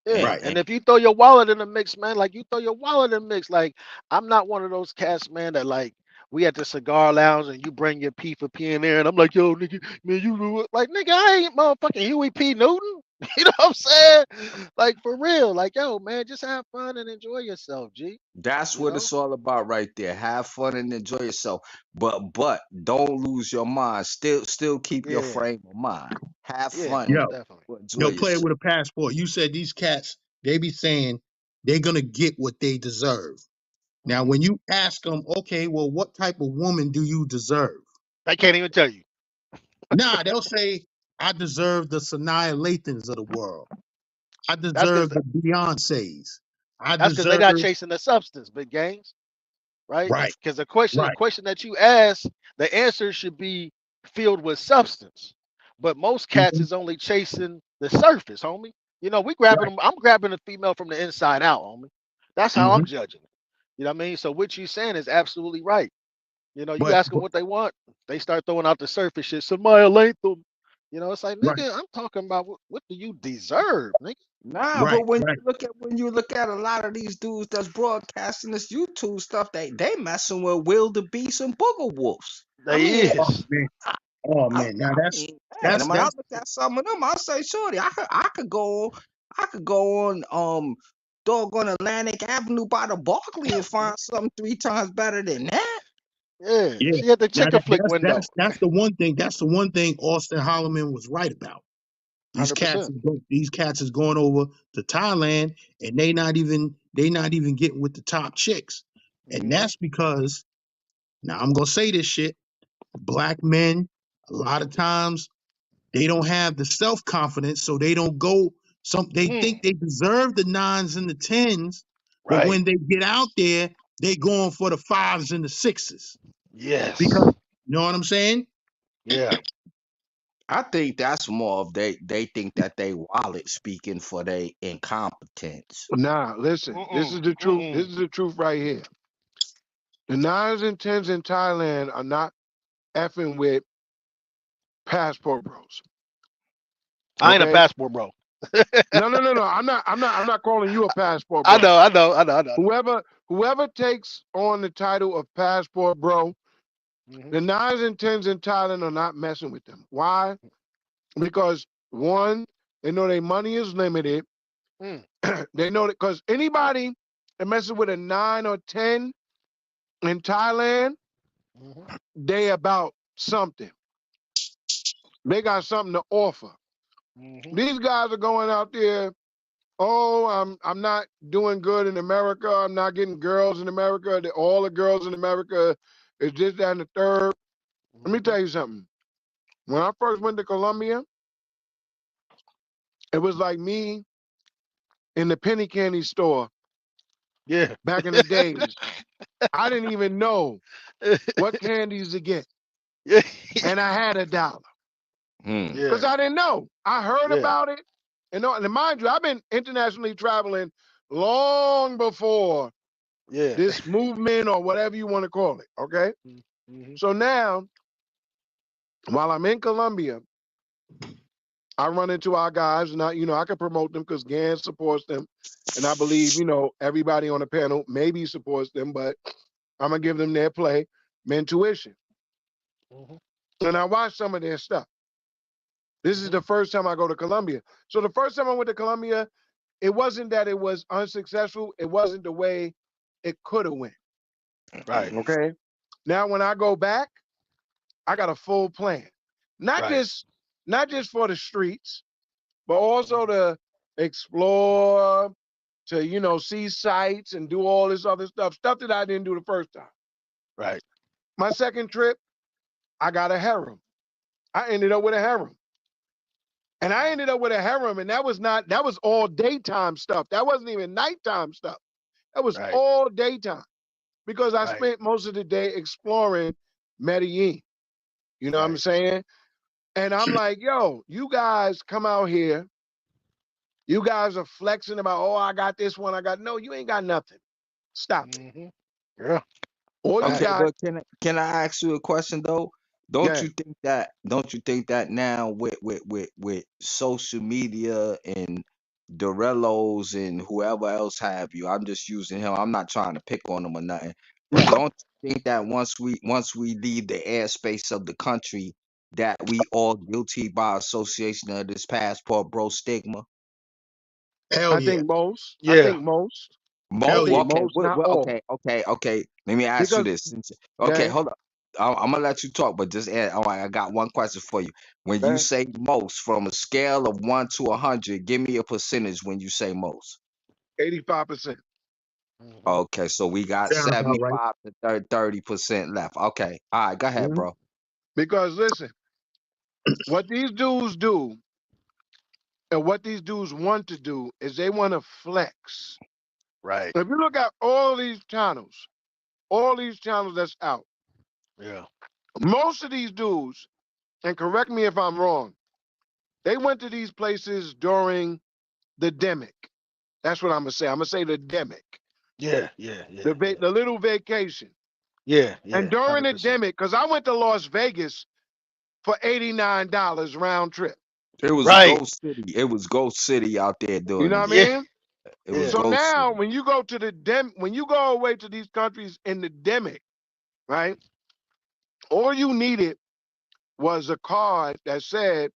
Yeah, Right. And and if you throw your wallet in the mix, man, like you throw your wallet in the mix, like I'm not one of those cats, man, that like we at the cigar lounge and you bring your P for P in there, and I'm like, yo, nigga, man, you know what? Like, nigga, I ain't motherfucking Huey P. Newton. You know what I'm saying? Like for real, like yo, man, just have fun and enjoy yourself, G. that's You what know? it's all about right there. Have fun and enjoy yourself. But don't lose your mind. Still keep your Yeah, frame of mind. Have yeah, fun Yo, most and definitely. enjoy yo, play it yourself. with a passport. You said these cats, they be saying they're gonna get what they deserve. Now, Mhm. when you ask them, okay, well, what type of woman do you deserve? I can't even tell you. Nah, they'll say, I deserve the Sanaya Lathans of the world. I That's because deserve the Beyonces. I they're deserve not chasing the substance, big games. Right? right, Because the right. question that you ask, the answer should be filled with substance. But most cats Hmm. is only chasing the surface, homie. You know, we grabbing Right. them. I'm grabbing the female from the inside out, homie. That's how I'm Hmm. judging it. You know what I mean? So what you saying is absolutely right. You know, you But, ask them but what they want, they start throwing out the surface shit. Samaya Latham. You know, it's like, right, nigga, I'm talking about what do you deserve, nigga? Nah, right, but when right. you look at a lot of these dudes that's broadcasting this YouTube stuff, they messing with wildebeest and booger wolves. I They mean, Oh is. man. Oh I, man. Now I that's mean, man, that's when I that's look at some of them, I say, shorty, I could go on doggone Atlantic Avenue by the Barkley and find something 3 times better than that. Yeah. yeah. She had the Now chicken flick window. that's the one thing. That's the one thing Austin Holloman was right about. These cats 100%. is these cats is going over to Thailand and they not even getting with the top chicks. And Hmm. that's because now I'm gonna say this shit. Black men, a lot of times they don't have the self-confidence, so they don't go they Mm. think they deserve the nines and the tens, but Right. when they get out there, they going for the fives and the sixes. Yes. Because You know what I'm saying? Yeah. I think that's more of they think that they wallet speaking for their incompetence. Nah, listen. This is the truth. This is the truth right here. The nines and tens in Thailand are not effing with passport bros. I ain't a Okay? passport bro. No, no, no, no. I'm not calling you a passport I bro. know, I know, I know, I know. Whoever takes on the title of passport bro, Mm-hmm. the nines and tens in Thailand are not messing with them. Why? Because one, they know their money is limited. Mm. They know that because anybody that messes with a 9 or 10 in Thailand, Mm-hmm. they about something. They got something to offer. Mm-hmm. These guys are going out there. Oh, I'm not doing good in America. I'm not getting girls in America. All the girls in America is this, that, and the third. Let me Mm-hmm. tell you something. When I first went to Colombia, it was like me in the penny candy store Yeah. back in the days. I didn't even know what candies to get, Yeah. and I had $1 Hmm. because Yeah. I didn't know. I heard Yeah. about it, and mind you, I've been internationally traveling long before Yeah. this movement or whatever you want to call it. Okay, Mm-hmm. so now while I'm in Colombia, I run into our guys, and I can promote them because GAN supports them, and I believe everybody on the panel maybe supports them, but I'm gonna give them their play, mentuition, Mm-hmm. and I watch some of their stuff. This is Mm-hmm. the first time I go to Colombia. So the first time I went to Colombia, it wasn't that it was unsuccessful. It wasn't the way it could have went. Right. Okay. Now when I go back, I got a full plan. Not Right. just not just for the streets, but also to explore, to see sights and do all this other stuff that I didn't do the first time. Right. My second trip, I got a harem. I ended up with a harem. And I ended up with a harem, and that was all daytime stuff. That wasn't even nighttime stuff. That was Right. all daytime because I Right. spent most of the day exploring Medellin. You know what I'm Right. saying? And I'm like, yo, you guys come out here. You guys are flexing about, oh, I got this one. No, you ain't got nothing. Stop it. Mm-hmm. Yeah. All you Fact. Okay, got, but can I ask you a question though? yeah. Don't you think that now with social media and Dorellos and whoever else have you, I'm just using him. I'm not trying to pick on him or nothing. But Yeah. don't you think that once we leave the airspace of the country, that we all guilty by association of this passport bro stigma? Hell I yeah. think most. I Yeah. think most. I Hell think yeah. Okay, most, not all. okay. Let me ask you Because, this. Okay, okay, hold up. I'm gonna let you talk, but just add. All right, I got one question for you. When you okay, say most, from a scale of 1 to 100, give me a percentage when you say most. 85%. Mm-hmm. Okay, so we got Sound about right. 75 to 30% left. Okay, all right, go ahead, Mhm. bro. Because listen, what these dudes do and what these dudes want to do is they want to flex. Right. If you look at all these channels that's out, Yeah. most of these dudes, and correct me if I'm wrong, they went to these places during the demic. That's what I'm gonna say. I'm gonna say the demic, Yeah. Yeah. Yeah. Yeah. the little vacation. Yeah. And Yeah. during the 100%. demic, because I went to Las Vegas for $89 round trip. It was Right. Ghost City. It was Ghost City out there You during know what this. I Yeah. mean? It was Yeah. So Ghost now City. when you go to when you go away to these countries in the demic, right? All you needed was a card that said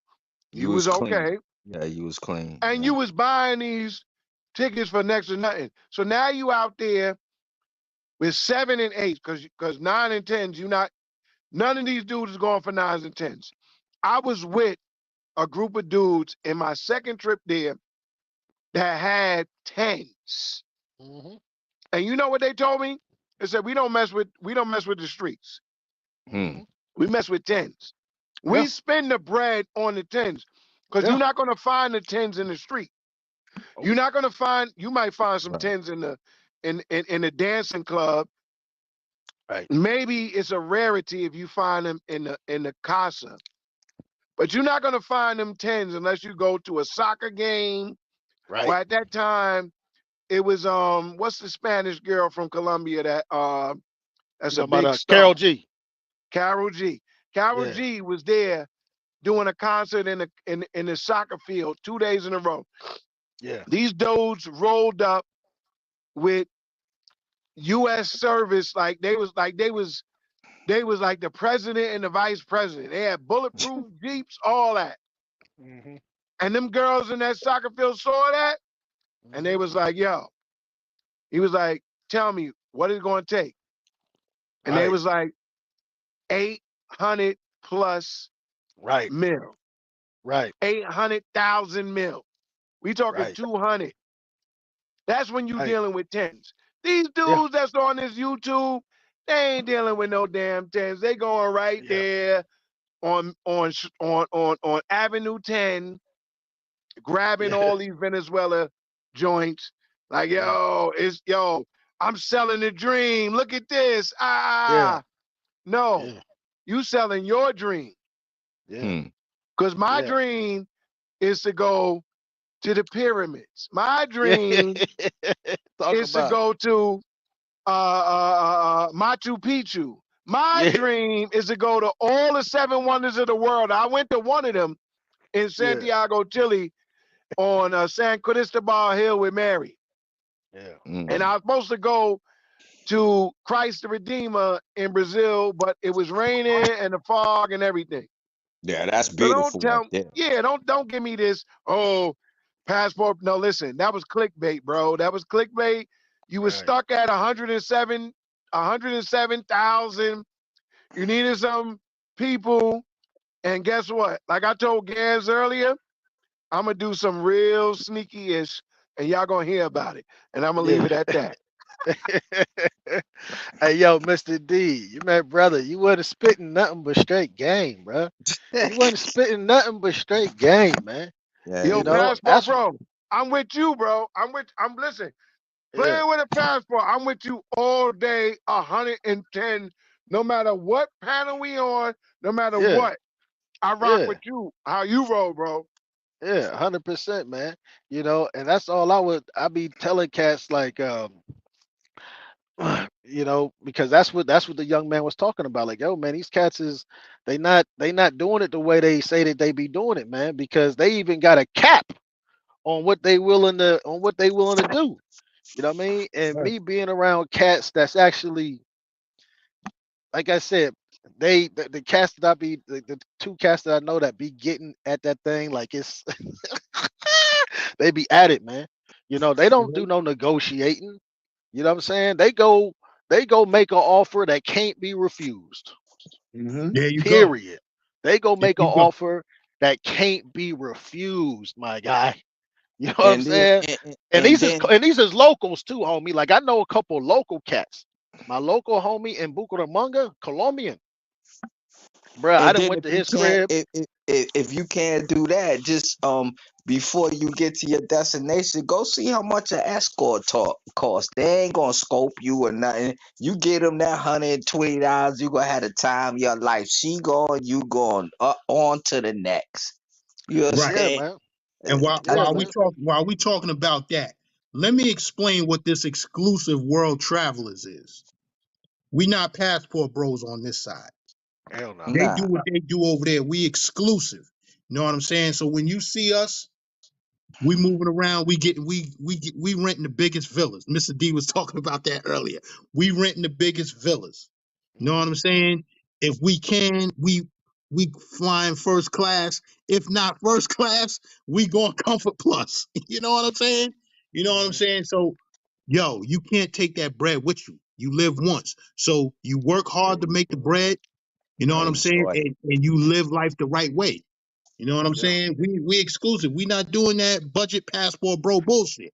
You you was was clean. okay, Yeah, you was clean. and Yeah. you was buying these tickets for next to nothing. So now you out there with 7 and 8, because 9 and 10s, none of these dudes is going for 9s and 10s. I was with a group of dudes in my second trip there that had 10s. Mm-hmm. And you know what they told me? They said we don't mess with the streets. Hmm. Mm-hmm. We mess with 10s. Yeah. We spend the bread on the 10s because Yeah. you're not gonna find the 10s in the street. Oh. You're not gonna find. You might find some Right. 10s in the dancing club, Right. Maybe it's a rarity if you find them in the casa, but you're not gonna find them tens unless you go to a soccer game. Or Right. at that time, it was what's the Spanish girl from Colombia You that's a talking about big Carol star? G? Carol G. Carol Yeah. G was there doing a concert in the soccer field 2 days in a row. Yeah. These dudes rolled up with U.S. service like they was like the president and the vice president. They had bulletproof jeeps, all that. Hmm. And them girls in that soccer field saw that, and they Hmm. was like, "Yo," he was like, "Tell me what it's going to take." And they Right. was like, 800 plus Right. mil, Right. 800,000 mil. We talking Right. 200. That's when you Right. dealing with tens. These Yeah. dudes that's on this YouTube, they ain't dealing with no damn tens. They going right Yeah. there on Avenue 10, grabbing Yeah. all these Venezuela joints. Like, Yeah. I'm selling the dream. Look at this. Yeah. No, Yeah. you selling your dream. Yeah. Hmm. Because my Yeah. dream is to go to the pyramids. My Yeah. dream Talk is to about it. go to Machu Picchu. My Yeah. dream is to go to all the seven wonders of the world. I went to one of them in Yeah. Santiago, Chile, on San Cristobal Hill with Mary. Yeah. And Hmm. I was supposed to go to Christ the Redeemer in Brazil, but it was raining and the fog and everything. Yeah, that's So don't beautiful right tell, there. yeah, don't give me this. Oh, passport. No, listen, that was clickbait, bro. That was clickbait. You was Right. stuck at 107,000. You needed some people, and guess what? Like I told Gaz earlier, I'm gonna do some real sneaky ish, and y'all gonna hear about it. And I'm gonna leave Yeah. it at that. Hey, yo, Mr. D, you man, brother, you wasn't spitting nothing but straight game, bro. You wasn't spitting nothing but straight game, man. Yeah, Yo, You he know, was. passport, that's bro. I'm with you, bro. I'm listen. yeah, Playing with a passport. I'm with you all day, 110. No matter what panel we on, no matter yeah, what, I rock yeah, with you. How you roll, bro? yeah, 100%, man. You know, and that's all I be telling cats like, you know, because that's what the young man was talking about. Like, yo, man, these cats is they not doing it the way they say that they be doing it, man, because they even got a cap on what they willing to do. You know what I mean? And Right. me being around cats that's actually, like I said, the cats that I be the two cats that I know that be getting at that thing, like it's they be at it, man. You know, they don't do Mhm. no negotiating. You know what I'm saying? They go make an offer that can't be refused. Mhm. There you go. Period. They go There make an you go. offer that can't be refused, my guy. You know what I'm And then saying? And and these is then and these is locals too, homie. Like I know a couple local cats. My local homie in Bucaramanga, Colombian. Bruh, I and done then went to his crib. if you can't do that, just before you get to your destination, go see how much an escort talk cost. They ain't gonna scope you or nothing. You get them that $120, you gonna have the time of your life. She going, you going, on to the next. You Right. Yeah, understand? man. And while Yeah, while we man. talk while we talking about that, let me explain what this exclusive world travelers is. We not passport bros on this side. Hell no. They do Nah. what they do over there. We exclusive. You know what I'm saying? So when you see us, we moving around. We renting the biggest villas. Mr. D was talking about that earlier. We renting the biggest villas. You know what I'm Hmm. saying? If we can, we flying first class. If not first class, we going comfort plus. You know what I'm saying? You know what I'm Hmm. saying? So, yo, you can't take that bread with you. You live once, so you work hard to make the bread. You know what I'm Right. saying? Enjoy. And you live life the right way. You know what I'm Yeah. saying? We exclusive. We not doing that budget passport bro bullshit.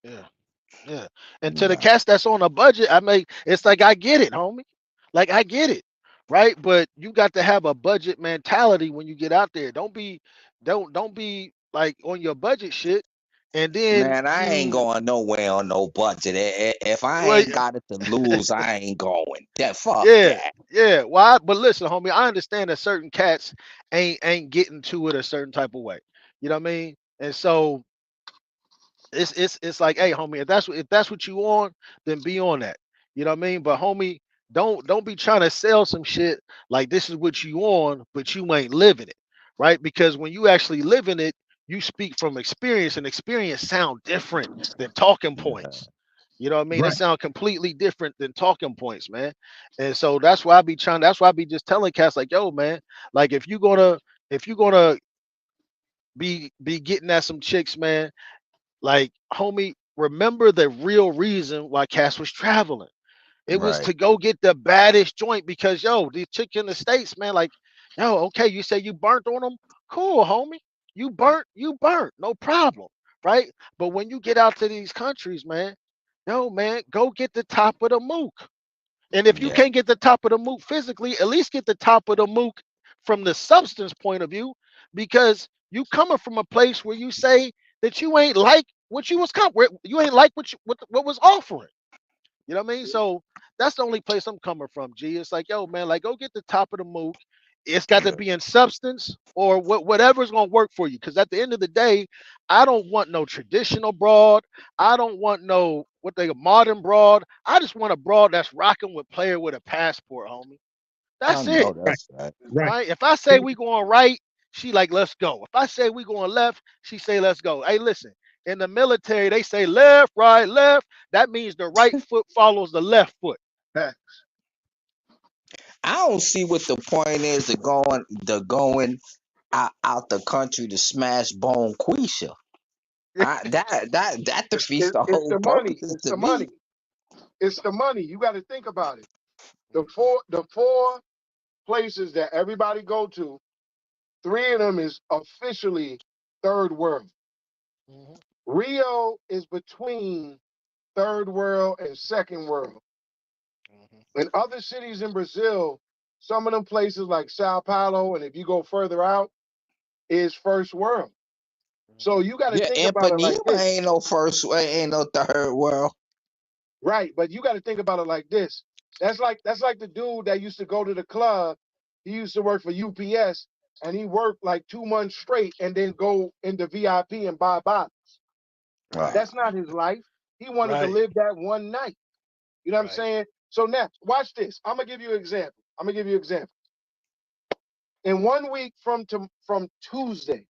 Yeah. Yeah. And to the Nah. cats that's on a budget, I mean, it's like I get it, homie. Like I get it. Right. But you got to have a budget mentality when you get out there. Don't be like on your budget shit And then Man, I ain't you, going nowhere on no budget. If I well, ain't got it to lose, I ain't going. That fuck yeah, that. yeah. Why? But listen, homie, I understand that certain cats ain't getting to it a certain type of way. You know what I mean? And so it's like, hey, homie, if that's what you on, then be on that. You know what I mean? But homie, don't be trying to sell some shit like this is what you on, but you ain't living it, right? Because when you actually living it, you speak from experience, and experience sound different than talking Yeah. points. You know what I mean? It Right. sound completely different than talking points, man. And so that's why I be trying. That's why I be just telling cats like, yo, man, like if you gonna be getting at some chicks, man, like, homie, remember the real reason why Cass was traveling. It was Right. to go get the baddest joint because, yo, the chick in the States, man, like, yo, okay, you say you burnt on them? Cool, homie. You burnt, no problem, right? But when you get out to these countries, man, yo, man, go get the top of the mook. And if you Yeah. can't get the top of the mook physically, at least get the top of the mook from the substance point of view, because you coming from a place where you say that you ain't like what you was you ain't like what was offering. You know what I mean? So that's the only place I'm coming from, G. It's like, yo, man, like, go get the top of the mook. It's got to Yeah. be in substance or whatever's gonna work for you. Because at the end of the day, I don't want no traditional broad. I don't want no what they modern broad. I just want a broad that's rocking with player with a passport, homie. I That's know it, Right. that's right. Right. right? If I say we going right, she like, let's go. If I say we going left, she say let's go. Hey, listen, in the military they say left, right, left. That means the right foot follows the left foot. I don't see what the point is of going out the country to smash Bone Quisha. That defeats the It's whole the money. purpose It's to the me. money. It's the money. You got to think about it. The four places that everybody go to, three of them is officially third world. Mhm, Rio is between third world and second world. mhm, In other cities in Brazil, some of them places like Sao Paulo, and if you go further out, is first world. So mhm. you got to Yeah, think about it like Ipanema this, ain't no third world. right? But you got to think about it like this. That's like the dude that used to go to the club. He used to work for UPS, and he worked like 2 months straight, and then go into VIP and buy bottles. Right. That's not his life. He wanted to Right, live that one night. You know what I'm right. saying? So now, watch this. I'm gonna give you an example. In 1 week from Tuesday,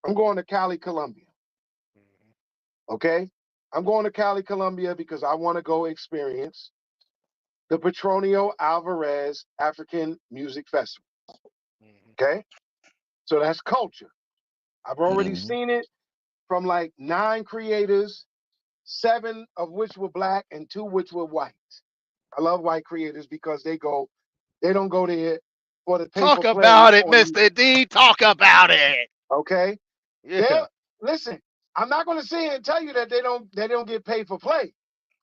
I'm going to Cali, Colombia. Mhm, Okay, I'm going to Cali, Colombia because I want to go experience the Petronio Alvarez African Music Festival. mhm, Okay, so that's culture. I've already Hmm. seen it from like 9 creators, 7 of which were black and 2 which were white. I love white creators because they don't go there for the pay Talk for play about it, on Mr. D. Talk about it. okay. They Yeah. listen. I'm not going to sit here and tell you that they don't get paid for play.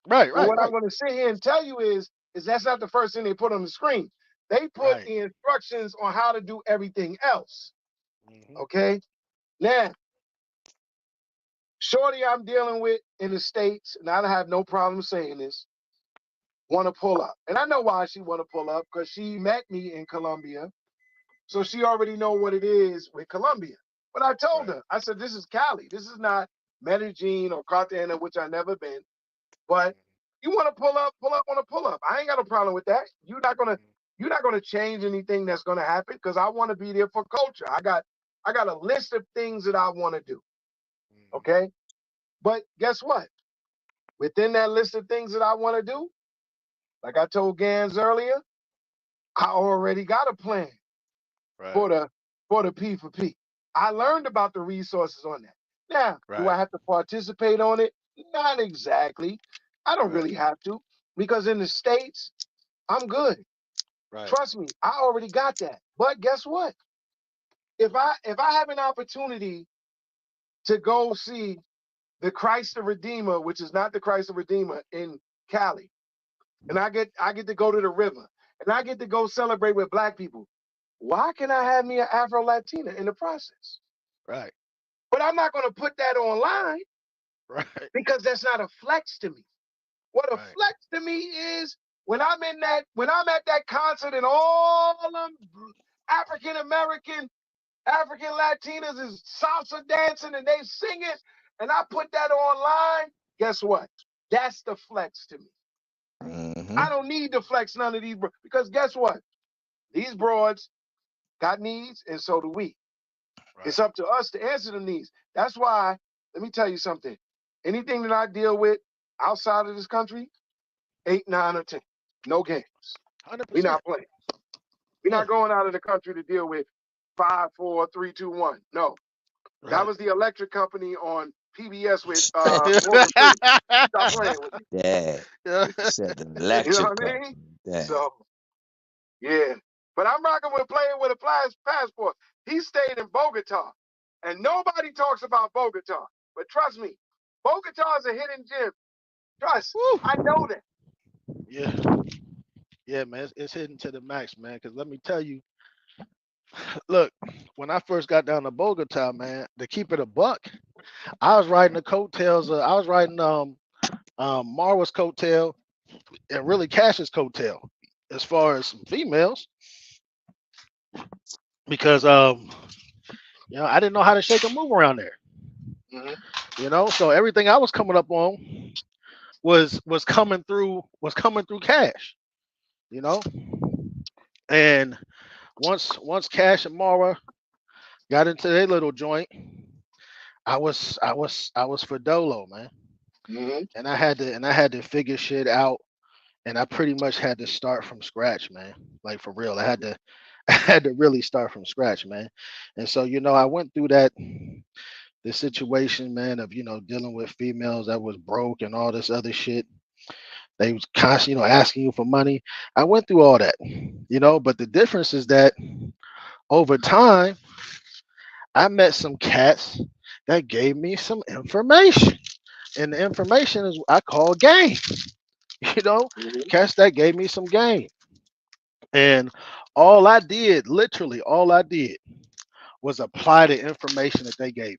Right, But right, what I'm right, going to sit here and tell you is that's not the first thing they put on the screen. They put right. the instructions on how to do everything else. Mhm, Okay. Now, shorty, I'm dealing with in the states, and I have no problem saying this. Want to pull up, and I know why she want to pull up because she met me in Colombia, so mhm. she already know what it is with Colombia. But I told Right. her, I said, this is Cali. This is not Medellin or Cartagena, which I never been. But you want to pull up on a pull up. I ain't got no problem with that. Mhm, You're not gonna change anything that's gonna happen because I want to be there for culture. I got a list of things that I want to do. mhm. Okay. But guess what? Within that list of things that I want to do, like I told Gans earlier, I already got a plan Right, for the P for P. I learned about the resources on that. Now, do right, I have to participate on it? Not exactly. I don't right, really have to because in the States, I'm good. right. Trust me, I already got that. But guess what? If I have an opportunity to go see the Christ the Redeemer, which is not the Christ the Redeemer in Cali, and I get to go to the river, and I get to go celebrate with black people, why can I have me an Afro Latina in the process? Right. But I'm not gonna put that online. Right. because that's not a flex to me. What a Right. flex to me is when I'm at that concert and all them African American, African Latinas is salsa dancing and they singing, and I put that online. Guess what? That's the flex to me. Mm-hmm. I don't need to flex none of these because guess what? These broads got needs, and so do we. Right. It's up to us to answer the needs. That's why, let me tell you something. Anything that I deal with outside of this country, 8, 9, or 10. No games. Hundred We're percent. not playing. We're Yeah. not going out of the country to deal with 5, 4, 3, 2, 1. No. That Right. was the electric company on PBS with Morgan Freeman. Stop playing with me. Yeah. Yeah. Said the You know electric what I mean? company. Yeah. So, yeah. But I'm rocking with playing with a passport. He stayed in Bogota. And nobody talks about Bogota. But trust me, Bogota is a hidden gem. Trust. I Woo. know that. Yeah. Yeah, man. It's hitting to the max, man. Because let me tell you, look, when I first got down to Bogota, man, to keep it a buck, I was riding the coattails. I was riding Marwa's coattail and really Cash's coattail as far as some females because I didn't know how to shake and move around there. Mm-hmm. So everything I was coming up on was coming through Cash. You know, and once Cash and Mara got into their little joint, I was for Dolo, man, Mm-hmm. and I had to figure shit out, and I pretty much had to start from scratch, man. Like for real, I had to I had to really start from scratch, man. And so I went through the situation, man, of dealing with females that was broke and all this other shit. They was constantly, asking you for money. I went through all that, but the difference is that over time, I met some cats that gave me some information. And the information is I call game, you know, Mm-hmm. cats that gave me some game. And all I did, literally all I did was apply the information that they gave me.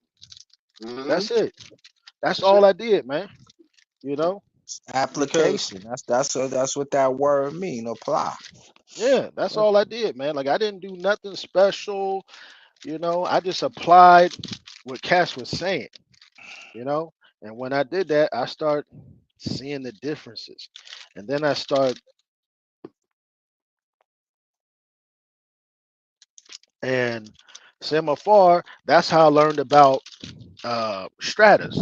Mm-hmm. That's it. That's That's all it. I did, man. You know, because Application. That's what that word mean. Apply. yeah, that's all I did, man. Like I didn't do nothing special. I just applied what Cash was saying. You know, and when I did that, I start seeing the differences, and then I start and Semaphore. That's how I learned about stratas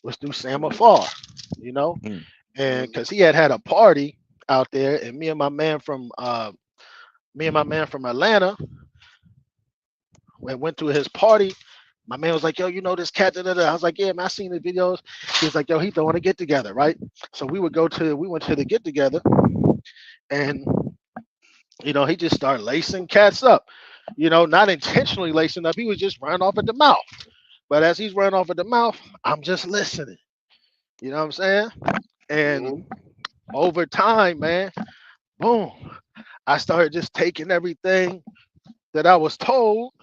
was through Semaphore. You know, Mm. and Mm-hmm. because he had a party out there, and me and my man from Atlanta went to his party. My man was like, "Yo, you know this cat?" Da, da, da. I was like, "Yeah, man, I seen the videos." He was like, "Yo, he throwing a get together, right?" So we went to the get together, and he just started lacing cats up. Not intentionally lacing up. He was just running off at the mouth. But as he's running off at the mouth, I'm just listening. You know what I'm saying? Mm-hmm. And over time, man, boom, I started just taking everything that I was told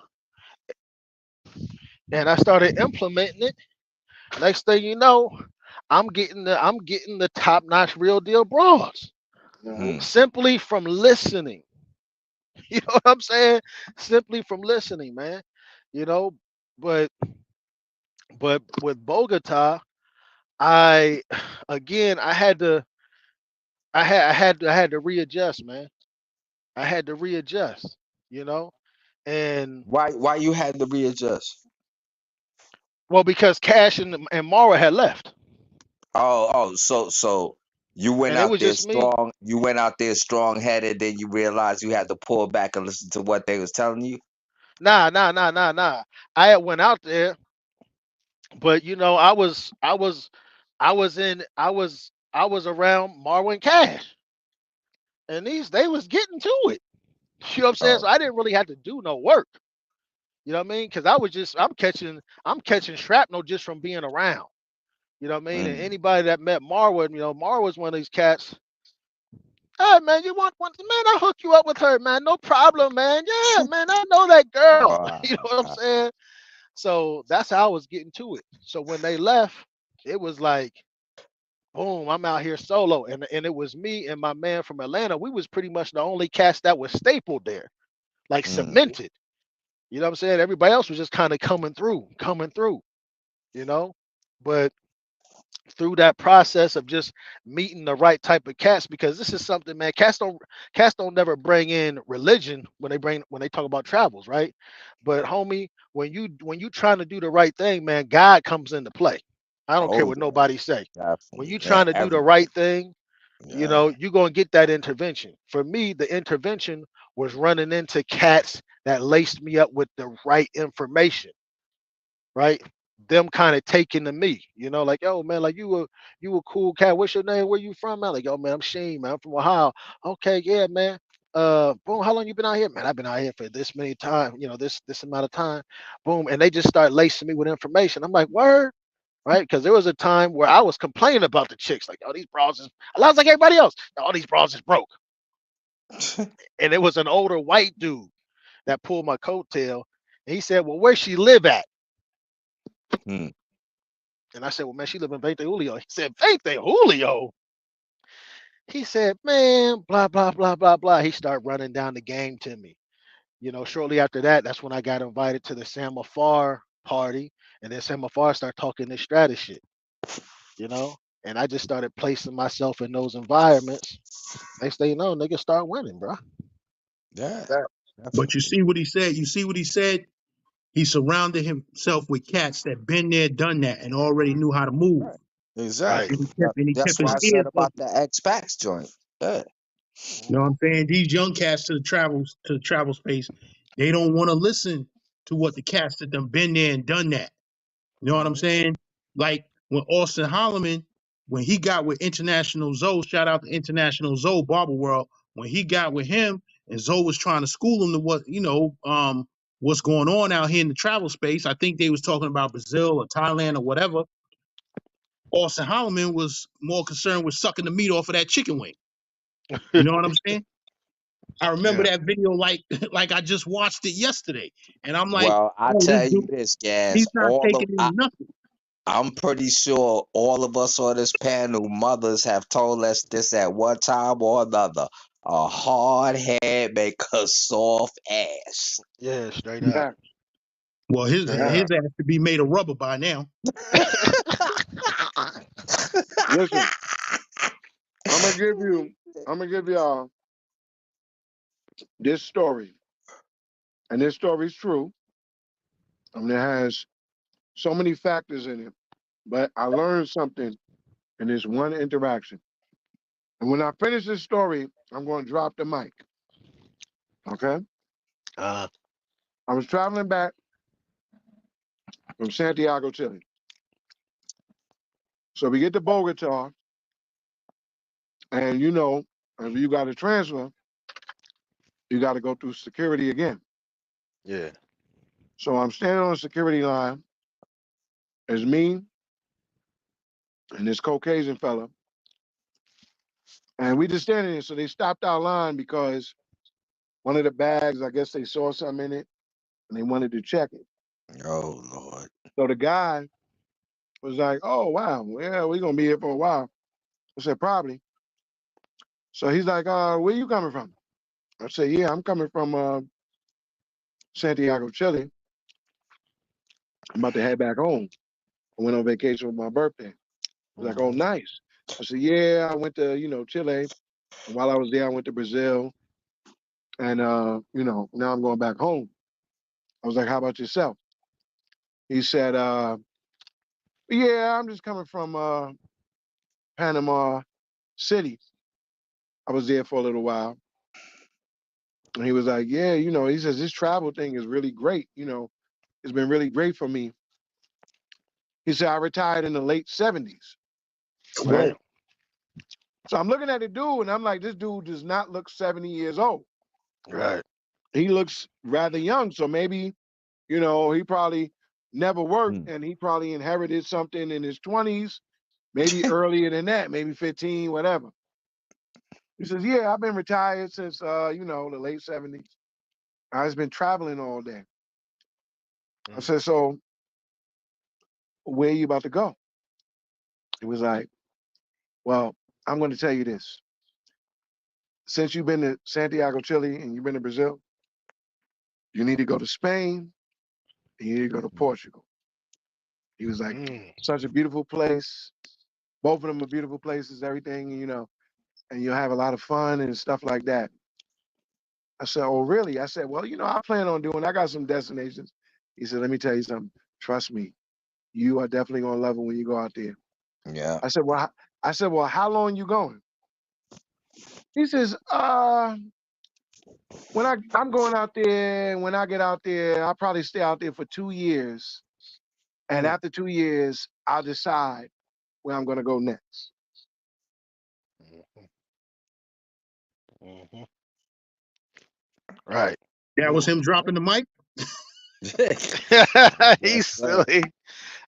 and I started implementing it. Next thing you know, I'm getting the top notch real deal bras Mm-hmm. Mm. simply from listening. You know what I'm saying? Simply from listening, man. You know, but with Bogota, I again I had to readjust, man. I had to readjust, you know, and Why you had to readjust? well because Cash and Mara had left, So you went and it out was there just me. strong. You went out there strong headed. Then you realized you had to pull back and listen to what they was telling you. Nah, nah, nah, nah, nah. I had went out there, but I was around Marwin Cash, and they was getting to it. You know what I'm saying? Oh. So I didn't really have to do no work. You know what I mean? Because I'm catching shrapnel just from being around. You know what I mean? And Mm. anybody that met Marwa, Marwa's one of these cats. Hey man, you want one? Man, I'll hook you up with her, man. No problem, man. Yeah, man, I know that girl. Uh, You know what I'm saying? So that's how I was getting to it. So when they left, it was like, boom, I'm out here solo, and it was me and my man from Atlanta. We was pretty much the only cast that was stapled there, like Mm. cemented. You know what I'm saying? Everybody else was just kind of coming through. You know, but through that process of just meeting the right type of cats, because this is something, man, cats don't never bring in religion when they talk about travels, right? But homie, when you trying to do the right thing, man, God comes into play. I don't care Oh what yeah, nobody say. When definitely. you trying to do the right Everything. thing, Yeah. you're gonna get that intervention. For me, the intervention was running into cats that laced me up with the right information, right? Them kind of taking to me, like, yo, man, like you a cool cat. What's your name? Where you from, man? Like, yo, man, I'm Shane, man. I'm from Ohio. Okay, yeah, man. Boom, how long you been out here? Man, I've been out here for this many time, this amount of time. Boom. And they just start lacing me with information. I'm like, word, right? Because there was a time where I was complaining about the chicks, like, oh, these bras is I was like everybody else. All these bras is broke. And it was an older white dude that pulled my coattail. And he said, well, where she live at? Hmm. And I said, well, man, she live in 20 Julio. He said, 20 Julio? He said, man, blah, blah, blah, blah, blah. He started running down the game to me. Shortly after that, that's when I got invited to the Sam Afar party. And then Sam Afar started talking this stratus shit, you know? And I just started placing myself in those environments. Next thing you know, niggas start winning, bro. Yeah, But you definitely. see what he said. You see what he said. He surrounded himself with cats that been there, done that, and already knew how to move. Right. Right. And Exactly. he That's kept why his I ears said about open. the X-Pax joint. Yeah. You know what Mhm. I'm saying? These young cats to the travel space, they don't want to listen to what the cats that done been there and done that. You know what I'm Mhm. saying? Like when Austin Holloman, when he got with International Zoe, shout out to International Zoe Barber World, when he got with him and Zoe was trying to school him to what's going on out here in the travel space. I think they was talking about Brazil or Thailand or whatever. Austin Holloman was more concerned with sucking the meat off of that chicken wing. You know what I'm saying? I remember Yeah. that video like like I just watched it yesterday, and I'm like, Well, I oh, this tell dude, you this, Gaz. he's not taking in nothing. I'm pretty sure all of us on this panel, mothers, have told us this at one time or another. A hard head make a soft ass. Yeah, straight up. Fact, Well, his fact. his ass to be made of rubber by now. Listen, I'm gonna give you, I'm gonna give y'all this story, and this story is true. I mean, it has so many factors in it, but I learned something in this one interaction. And when I finish this story, I'm going to drop the mic. Okay? uh, I was traveling back from Santiago, Chile. So we get to Bogota, and if you got to transfer, you got to go through security again. yeah. So I'm standing on the security line. It's me and this Caucasian fella, and we just standing there. So they stopped our line because one of the bags, I guess they saw something in it, and they wanted to check it. Oh Lord. So the guy was like, "Oh wow, yeah, we're gonna be here for a while." I said, "Probably." So he's like, "Where you coming from?" I said, "Yeah, I'm coming from Santiago, Chile. I'm about to head back home. I went on vacation for my birthday." He's like, "Oh, Mhm. nice." I said, "Yeah, I went to Chile. And while I was there, I went to Brazil, and now I'm going back home." I was like, "How about yourself?" He said, "Yeah, I'm just coming from Panama City. I was there for a little while." And he was like, "Yeah, he says this travel thing is really great. It's been really great for me." He said, "I retired in the late '70s, right?" Damn. Whoa. So I'm looking at the dude, and I'm like, this dude does not look 70 years old. Right. He looks rather young. So maybe, he probably never worked, Hmm. and he probably inherited something in his 20s, maybe earlier than that, maybe 15, whatever. He says, "Yeah, I've been retired since the late '70s. I've been traveling all day." I Mm. said, "So where are you about to go?" It was like, well, I'm going to tell you this. Since you've been to Santiago, Chile, and you've been to Brazil, you need to go to Spain and you need to go to Portugal. He was like, Mm. such a beautiful place. Both of them are beautiful places, everything, and you'll have a lot of fun and stuff like that. I said, oh, really? I said, well, I plan on I got some destinations. He said, let me tell you something. Trust me, you are definitely going to love it when you go out there. Yeah. I said, well, how long you going? He says, I'm going out there, when I get out there, I'll probably stay out there for 2 years. And Mm. after 2 years, I'll decide where I'm going to go next. Mhm. Mhm. Right. That was Mm. him dropping the mic. He's Yes, sir. silly.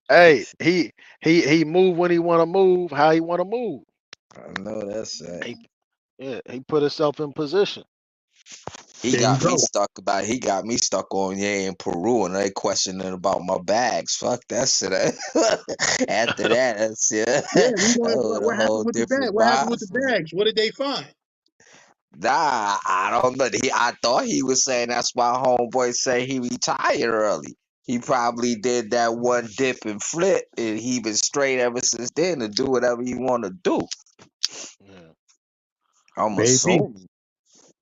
Hey, he move when he want to move, how he want to move. I know that's it. He Yeah, he put himself in position. He There you got me go. stuck he got me stuck on in Peru and they questioning about my bags. Fuck that shit. After that, that's it. Yeah, we want Oh, a what happened whole with the bag? different What happened vibe with the for me. bags? What did they find? Nah, I don't know. I thought he was saying that's why homeboy say he retired early. He probably did that one dip and flip, and he been straight ever since then to do whatever he want to do. Yeah. I'm Maybe, assuming.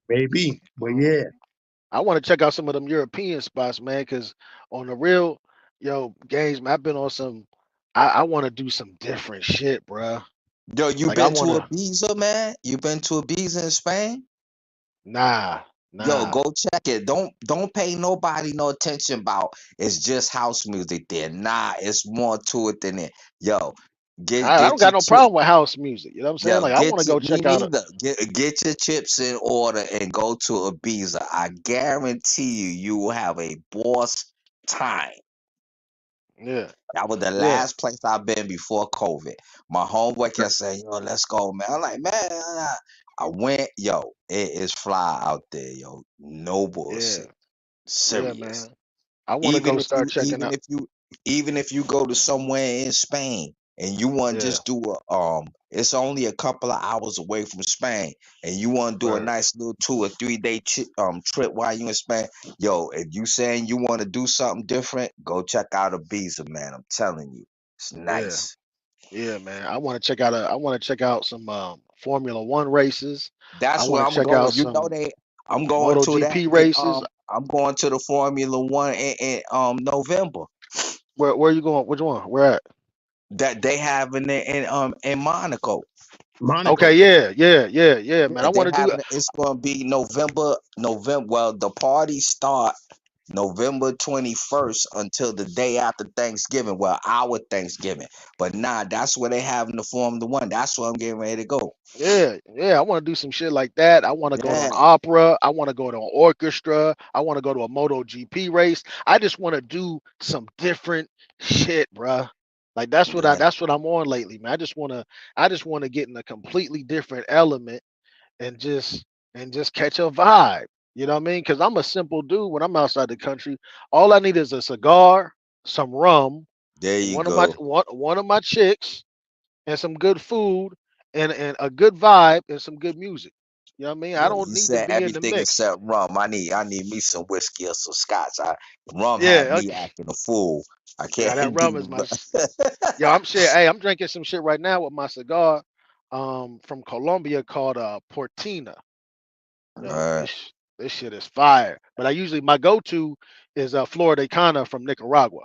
maybe. But Um, yeah, I want to check out some of them European spots, man, because on the real, games, man, I've been on some. I want to do some different shit, bruh. Yo, you Like I been want to to. Ibiza, man? You been to Ibiza in Spain? Nah, Yo, nah. go check it. Don't pay nobody no attention about it's just house music there. Nah, it's more to it than it. Yo, get I don't get your got no chip. problem with house music. You know what I'm saying? Yo, Like I want to go me check out a. neither. Get your chips in order and go to Ibiza. I guarantee you will have a boss time. Yeah, That was the yeah, last place I've been before COVID. My homeboy kept saying, "Yo, let's go, man." I'm like, man, I went. Yo, it is fly out there, yo. No yeah, bullshit. yeah, Serious. man. I want to Even go if start you, checking out. even if you go to somewhere in Spain and you want to Yeah, just do it's only a couple of hours away from Spain, and you want to do a right. nice little 2 or 3 day trip while you in Spain. Yo, if you saying you want to do something different, go check out Ibiza, man. I'm telling you, it's Yeah, nice. yeah, man. I want to check out some Formula One races. I That's where want to I'm check out going. You know some I'm going to that MotoGP races. I'm going to the Formula One in November. Where you going? Which one? Where at? That they having it in Monaco. Okay, Monaco. yeah, man. Yeah, I they want to do having it. It's gonna be November. Well, the party start November 21st until the day after Thanksgiving. Well, our Thanksgiving. But nah, that's where they having the Formula One. That's where I'm getting ready to go. Yeah. I want to do some shit like that. I want to go to Yeah, an opera. I want to go to an orchestra. I want to go to a MotoGP race. I just want to do some different shit, bruh. Like yeah, that's what I'm on lately, man. I just want to get in a completely different element and just catch a vibe. You know what I mean? Because I'm a simple dude when I'm outside the country. All I need is a cigar, some rum, there you one of my go. one of my chicks, and some good food and a good vibe and some good music. You know what I mean? I Yeah, don't you need to said be in the everything mix. except rum. I need me some whiskey or some scotch. Rum had Yeah, me okay. acting a fool. I Yeah, that can't rum is my do. yo, I'm shit. Hey, I'm drinking some shit right now with my cigar from Colombia called Portina. Yo, Alright. this shit is fire. But I usually my go-to is Florida Cana from Nicaragua.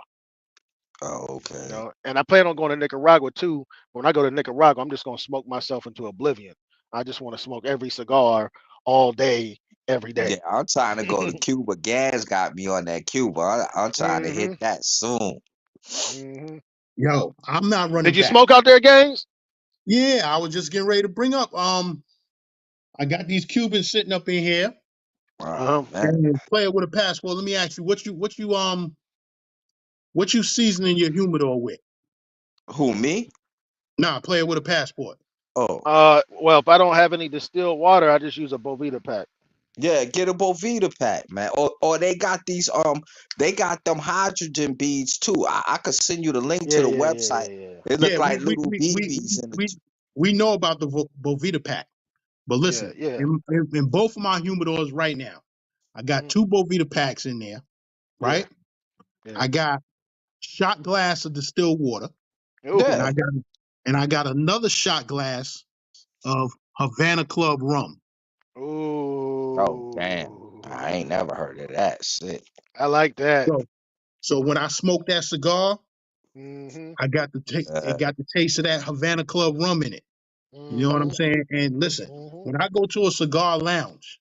Oh, You okay. know, and I plan on going to Nicaragua too. When I go to Nicaragua, I'm just gonna smoke myself into oblivion. I just want to smoke every cigar all day, every Yeah, day. I'm trying to go to Cuba. Gaz got me on that Cuba. I'm trying to hit hmm that soon. hmm Yo, I'm not Did running you back. smoke out there, gangs? Yeah, I was just getting ready to bring up. I got these Cubans sitting up in here. Oh Uh-huh. man. And player with a passport. Let me ask you, what you seasoning your humidor with? Who, me? Nah, player with a passport. Oh, Well, if I don't have any distilled water, I just use a Bovita pack. Yeah, get a Bovita pack, man. Or they got they got them hydrogen beads too. I could send you the link to Yeah, the yeah, yeah, website. yeah, yeah, They Yeah, look like little BBs in the we know about the Bovita pack, but yeah, listen, yeah. in both of my humidors right now, I got Mhm. 2 Bovita packs in there, Yeah, right? yeah. I got shot glass of distilled water, and Yeah. Ooh, I got another shot glass of Havana Club rum. Oh damn. I ain't ooh. never heard of that shit. I like that. So so when I smoke that cigar, Mhm, I got it Uh, got the taste of that Havana Club rum in it. You know what I'm mhm, saying? And listen, mhm. when I go to a cigar lounge,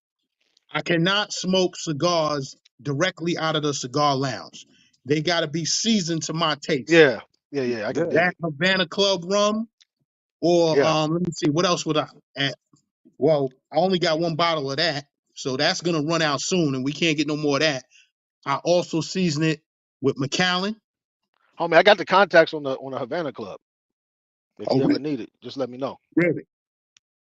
I cannot smoke cigars directly out of the cigar lounge. They got to be seasoned to my taste. Yeah, yeah, yeah. I can yeah. dig That it. Havana Club rum, or Yeah, let me see, what else would I add? Well, I only got 1 bottle of that, so that's gonna run out soon, and we can't get no more of that. I also season it with Macallan. homie. I got the contacts on the Havana Club. If Oh, you ever really? need it, just let me know. Really?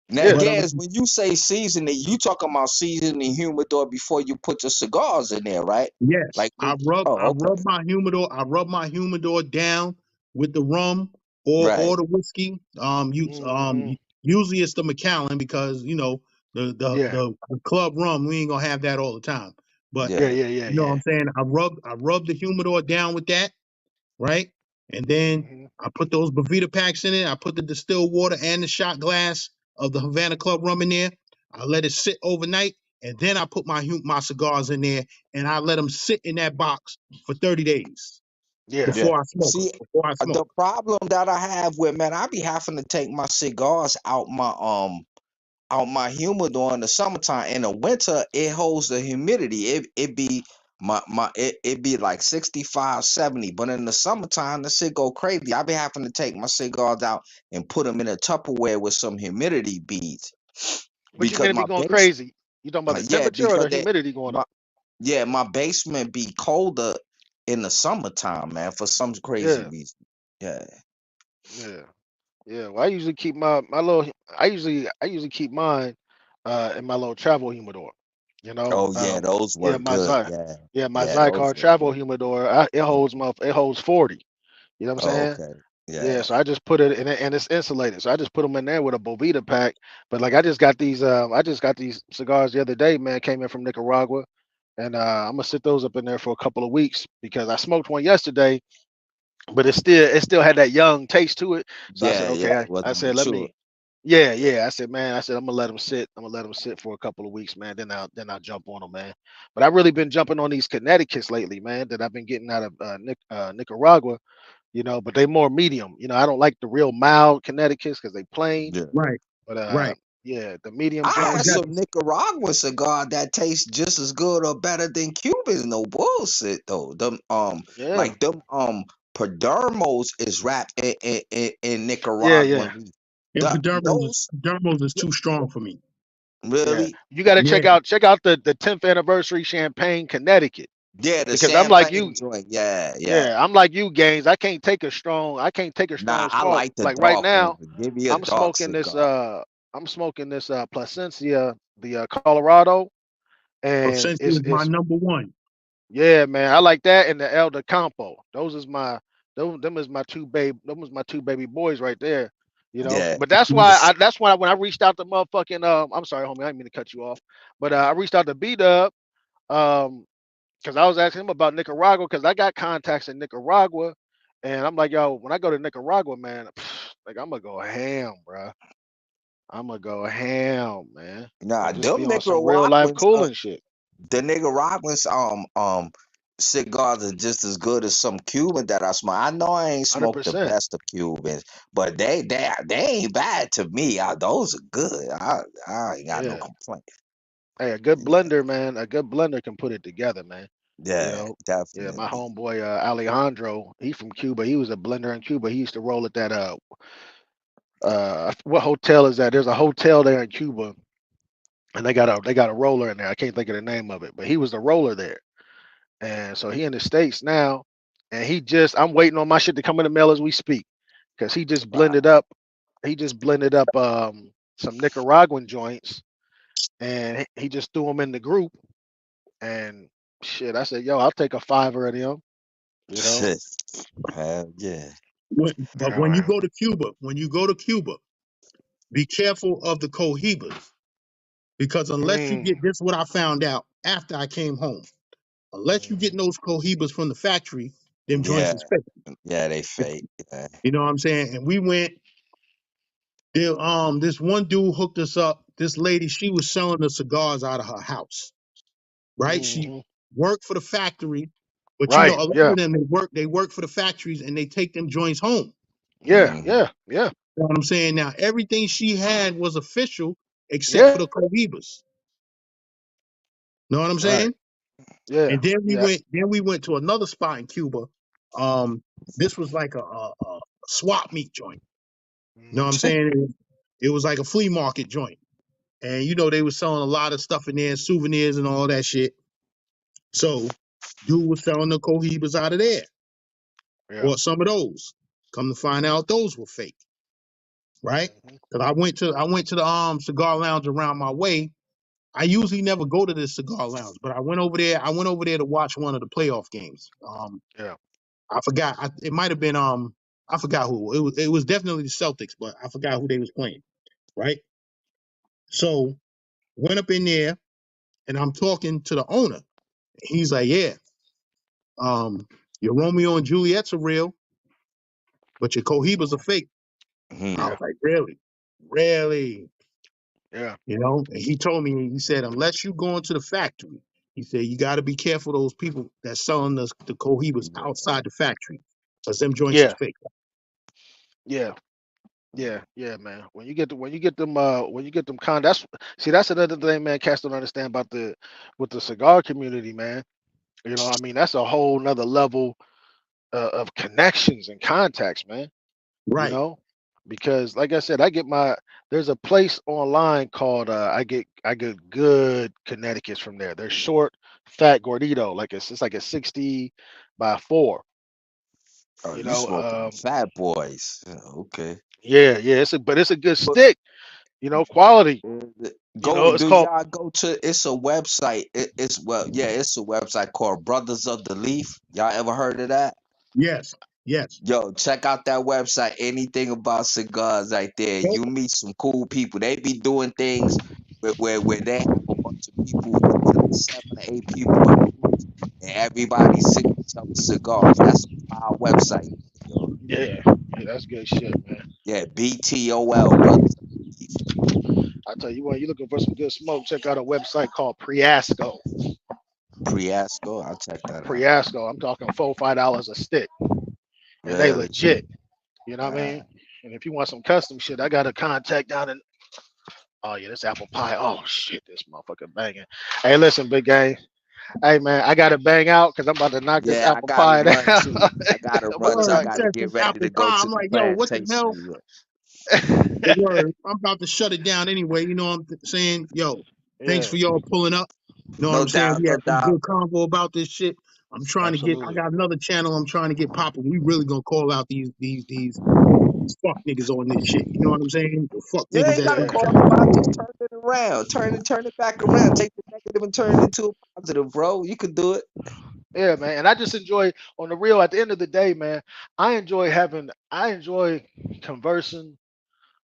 Now, Yeah, But Gaz, when you say seasoning, you talking about seasoning humidor before you put your cigars in there, right? yes, Like when I oh, okay. rub my humidor. I rub my humidor down with the rum Right. or the whiskey. mhm. Usually it's the Macallan because Yeah, the club rum, we ain't gonna have that all the time. But yeah, Yeah. yeah, yeah, you know what yeah. I'm saying? I rub the humidor down with that, right? And then Mhm. I put those Bovita packs in it. I put the distilled water and the shot glass of the Havana Club rum in there. I let it sit overnight, and then I put my cigars in there, and I let them sit in that box for 30 days Yeah, Yeah. before I smoke them. See, Before I the smoke. problem that I have with, man, I be having to take my cigars out my humidor in the summertime. In the winter, it holds the humidity. It be it be like 65, 70. But in the summertime, the shit go crazy. I be having to take my cigars out and put them in a Tupperware with some humidity beads what you because mean it be my going base, crazy? You talking about the yeah, temperature or because the humidity going my up? yeah, my basement be colder in the summertime, man, for some crazy Yeah, reason. Yeah. yeah, yeah. Well, I usually keep my little. I usually keep mine in my little travel humidor. You know, Oh yeah, those yeah, work good. Yeah. My Yeah, those Zycar work travel good. humidor. It holds 40. You know what I'm Oh, saying? okay. Yeah, Yeah. so I just put it in it and it's insulated. So I just put them in there with a Bovita pack. But like I just got these cigars the other day, man, came in from Nicaragua. And I'm gonna sit those up in there for a couple of weeks because I smoked one yesterday, but it still had that young taste to it. So I said, Yeah, yeah. okay, It I wasn't said, let mature. me yeah, yeah. I said, man, I said I'm gonna let them sit. I'm gonna let them sit for a couple of weeks, man. Then I'll jump on them, man. But I've really been jumping on these Connecticut's lately, man, that I've been getting out of Nicaragua, but they more medium. I don't like the real mild Connecticut's because they plain. Yeah. Right, But right. yeah, the medium I I had joints. got some Nicaraguan cigar that tastes just as good or better than Cubans. No bullshit though. Them Yeah, like them Padermos is wrapped in yeah, yeah, Nicaraguan leaf. and Those Padermos is too strong for me. yeah. really, You got to Yeah, check out the 10th anniversary Champagne Connecticut yeah, the because I'm like champagne you. joint. Yeah, yeah. Yeah, I'm like you, Gaines. I can't take a strong Nah, I spark. like the Like right dark ones. now, Give me a I'm dark smoking this. cigar. I'm smoking this Plasencia, the Colorado, and Placencia it's is my it's number one. yeah, man. I like that and the El de Campo. Them is my two baby boys right there. Yeah. But that's why Yes. when I reached out to motherfucking I'm sorry, homie, I didn't mean to cut you off, but I reached out to B Dub um because I was asking him about Nicaragua because I got contacts in Nicaragua, and I'm like, yo, when I go to Nicaragua, man, like I'm gonna go ham, bro. I'm gonna go ham, man. Nah, Just be them on some real life Nicaraguans. cooling shit. The Nicaraguans cigars are just as good as some Cuban that I smoke. I know I ain't Hundred smoked the percent. best of Cubans, but they ain't bad to me. Those are good. I ain't got no Yeah. complaint. Hey, a good Yeah, blender, man. A good blender can put it together, man. You yeah, know. Yeah, my definitely. homeboy Alejandro, he from Cuba. He was a blender in Cuba. He used to roll at that what hotel is that? There's a hotel there in Cuba, and they got a roller in there. I can't think of the name of it, but he was the roller there. And so he in the States now, and I'm waiting on my shit to come in the mail as we speak. Because he just blended up some Nicaraguan joints and he just threw them in the group. And shit, I said, yo, I'll take a fiver of them. You know, Shit. Hell yeah. But yeah, when you man. go to Cuba, be careful of the cohibas because unless you get Mm, this, what I found out after I came home, unless you get mhm, those cohibas from the factory, them joints Yeah. is fake. Yeah, they fake. Yeah. You know what I'm saying? And we went there. This one dude hooked us up. This lady, she was selling the cigars out of her house. Right? She mhm. worked for the factory, but you know, Right. a lot Yeah. of them they work for the factories and they take them joints home. Yeah. Mm-hmm. Yeah. Yeah. You know what I'm saying? Now everything she had was official except for Yeah. the cohibas. Know what I'm Right. saying? Yeah. And then Yeah. we went to another spot in Cuba. This was like a swap meet joint. You know what Mhm. I'm saying? It was like a flea market joint. And you know, they were selling a lot of stuff in there, souvenirs and all that shit. So dude was selling the cohibas out of there. Yeah. Bought some of those. Come to find out those were fake, right? Mhm. Because I went to the cigar lounge around my way. I usually never go to this cigar lounge, but I went over there. I went over there to watch one of the playoff games. Yeah. I forgot. It might have been I forgot who. It was definitely the Celtics, but I forgot who they was playing. Right. So went up in there and I'm talking to the owner. He's like, "Yeah, your Romeo and Juliet's are real, but your Cohibas are Mhm. fake." I Yeah. was like, "Really, really?" Yeah. You know? And he told me, he said, "Unless you go into the factory," he said, "you got to be careful of those people that's selling the Cohibas Yeah. outside the factory, because them joints is Yeah. fake." Yeah. Yeah. Yeah, man. When you get them that's see that's another thing, man. Cats don't understand about the with the cigar community, man. You know, I mean, that's a whole nother level of connections and contacts, man. You Right. know, because like I said, there's a place online called I get good Connecticut's from there. They're short, fat gordito, like it's like a 60 by 4. Oh, You you know, smoking the fat boys. Yeah, okay. yeah, yeah, it's a good But stick. You know, quality. You go know, it's do called y'all go to it's a website. It's well, yeah, it's a website called Brothers of the Leaf. Y'all ever heard of that? Yes. Yes. Yo, check out that website. Anything about cigars right there. Oh, You meet some cool people. They be doing things where they have a bunch of people. It's like 7 or 8 people in groups, and everybody send each other cigars. That's a wild website, yo. yeah, yeah, that's good shit, man. Yeah, BTOL, Brothers of the Leaf. I tell you what, you're looking for some good smoke, check out a website called Priasco. Priasco. I'll check that out. Priasco. I'm talking $4 or $5 a stick, and they Really? legit. You know what I Uh, mean? And if you want some custom shit, I got a contact down in. Oh yeah, this apple pie. Oh shit, this motherfucker banging. Hey, listen, big gang. Hey man, I gotta bang out because I'm about to knock this yeah, I apple gotta pie down. run too. I gotta I'm run about to too. I word. He knock gotta said get some ready to apple go pie. to I'm the like, yo, what the plantation. hell? The word. I'm about to shut it down anyway. You know what I'm saying? Yo, thanks Yeah, for y'all pulling up. You know what No I'm saying? doubt, We no had some doubt. good convo about this shit. I absolutely. got another channel I'm trying to get popping. We really gonna call out these fuck niggas on this shit. You know what I'm saying? The fuck You niggas ain't that's gotta in the Yeah, call chat. them out. Just turn it around. Turn it back around. Take the negative and turn it into a positive, bro. You could do it. yeah, man. And I just enjoy on the real. At the end of the day, man, I enjoy conversing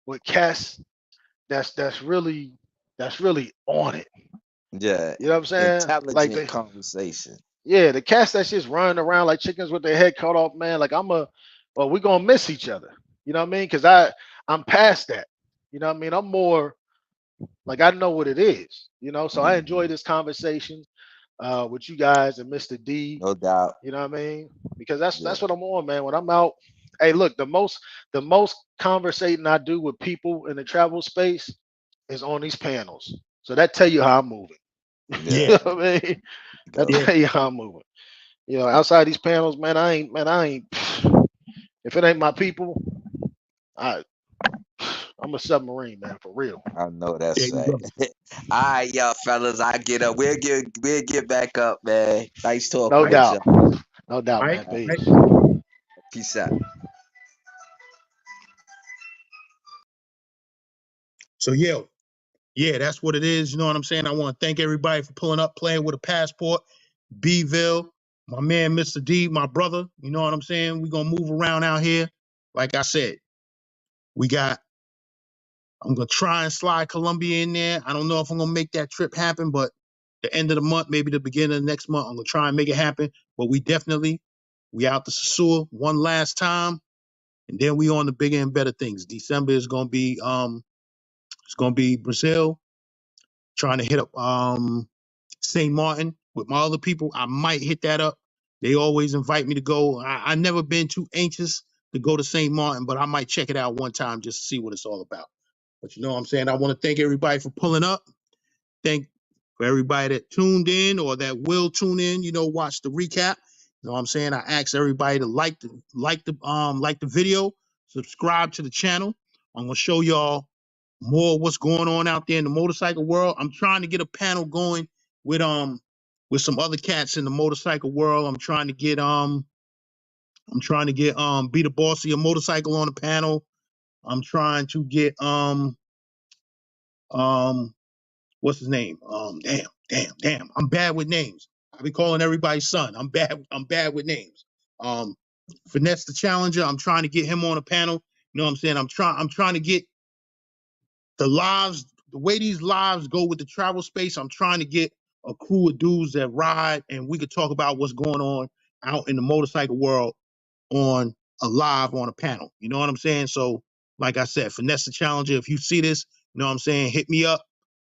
with cats. That's that's really on it. Yeah. You know what I'm saying? Like Intelligent the conversation. yeah, the cats that's just running around like chickens with their head cut off, man. Like well, we gonna miss each other. You know what I mean? Because I'm past that. You know what I mean? I'm more like I know what it is. You know, so I enjoy Mhm. this conversation with you guys and Mr. D. No doubt. You know what I mean? Because Yeah. that's what I'm on, man. When I'm out, hey, look, the most conversating I do with people in the travel space is on these panels. So that tell you how I'm moving. Yeah, You Yeah. know what I mean? That Go. yeah. tell you how I'm moving. You know, outside these panels, I ain't. If it ain't my people, I, I'm a submarine, man, for real. I know There that's you right. go. All right, y'all fellas. I get up. We'll get back up, man. Nice No talking All right, with doubt, y'all. no doubt, all right, man. All right. all right. Peace. Peace out. So yeah, yeah, that's what it is. You know what I'm saying? I want to thank everybody for pulling up, playing with a passport. Bville, my man, Mr. D, my brother. You know what I'm saying? We're going to move around out here. Like I said, I'm going to try and slide Colombia in there. I don't know if I'm going to make that trip happen, but the end of the month, maybe the beginning of next month, I'm going to try and make it happen. But we out to Sasua one last time. And then we on the bigger and better things. December is going to be, it's going to be Brazil, trying to hit up, St. Martin with my other people. I might hit that up. They always invite me to go. I never been too anxious to go to St. Martin, but I might check it out one time just to see what it's all about. But you know what I'm saying? I want to thank everybody for pulling up. Thank for everybody that tuned in or that will tune in, watch the recap. You know what I'm saying? I ask everybody to like the video, subscribe to the channel. I'm gonna show y'all more of what's going on out there in the motorcycle world. I'm trying to get a panel going with some other cats in the motorcycle world. I'm trying to get Be the Boss of Your Motorcycle on the panel. I'm trying to get what's his name? Damn. I'm bad with names. I be calling everybody son. I'm bad with names. Finesse the Challenger. I'm trying to get him on a panel. You know what I'm saying? I'm trying to get the way these lives go with the travel space. I'm trying to get a crew of dudes that ride and we could talk about what's going on out in the motorcycle world on on a panel. You know what I'm saying? So, like I said, Finesse the Challenger. If you see this, you know what I'm saying, hit me up.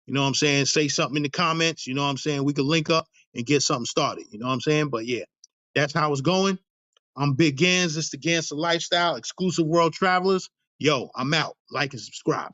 You know what I'm saying? Say something in the comments. You know what I'm saying? We could link up and get something started. You know what I'm saying? But yeah, that's how it's going. I'm Big Gans. This is the GanZzta Lifestyle, exclusive world travelers. Yo, I'm out. Like and subscribe.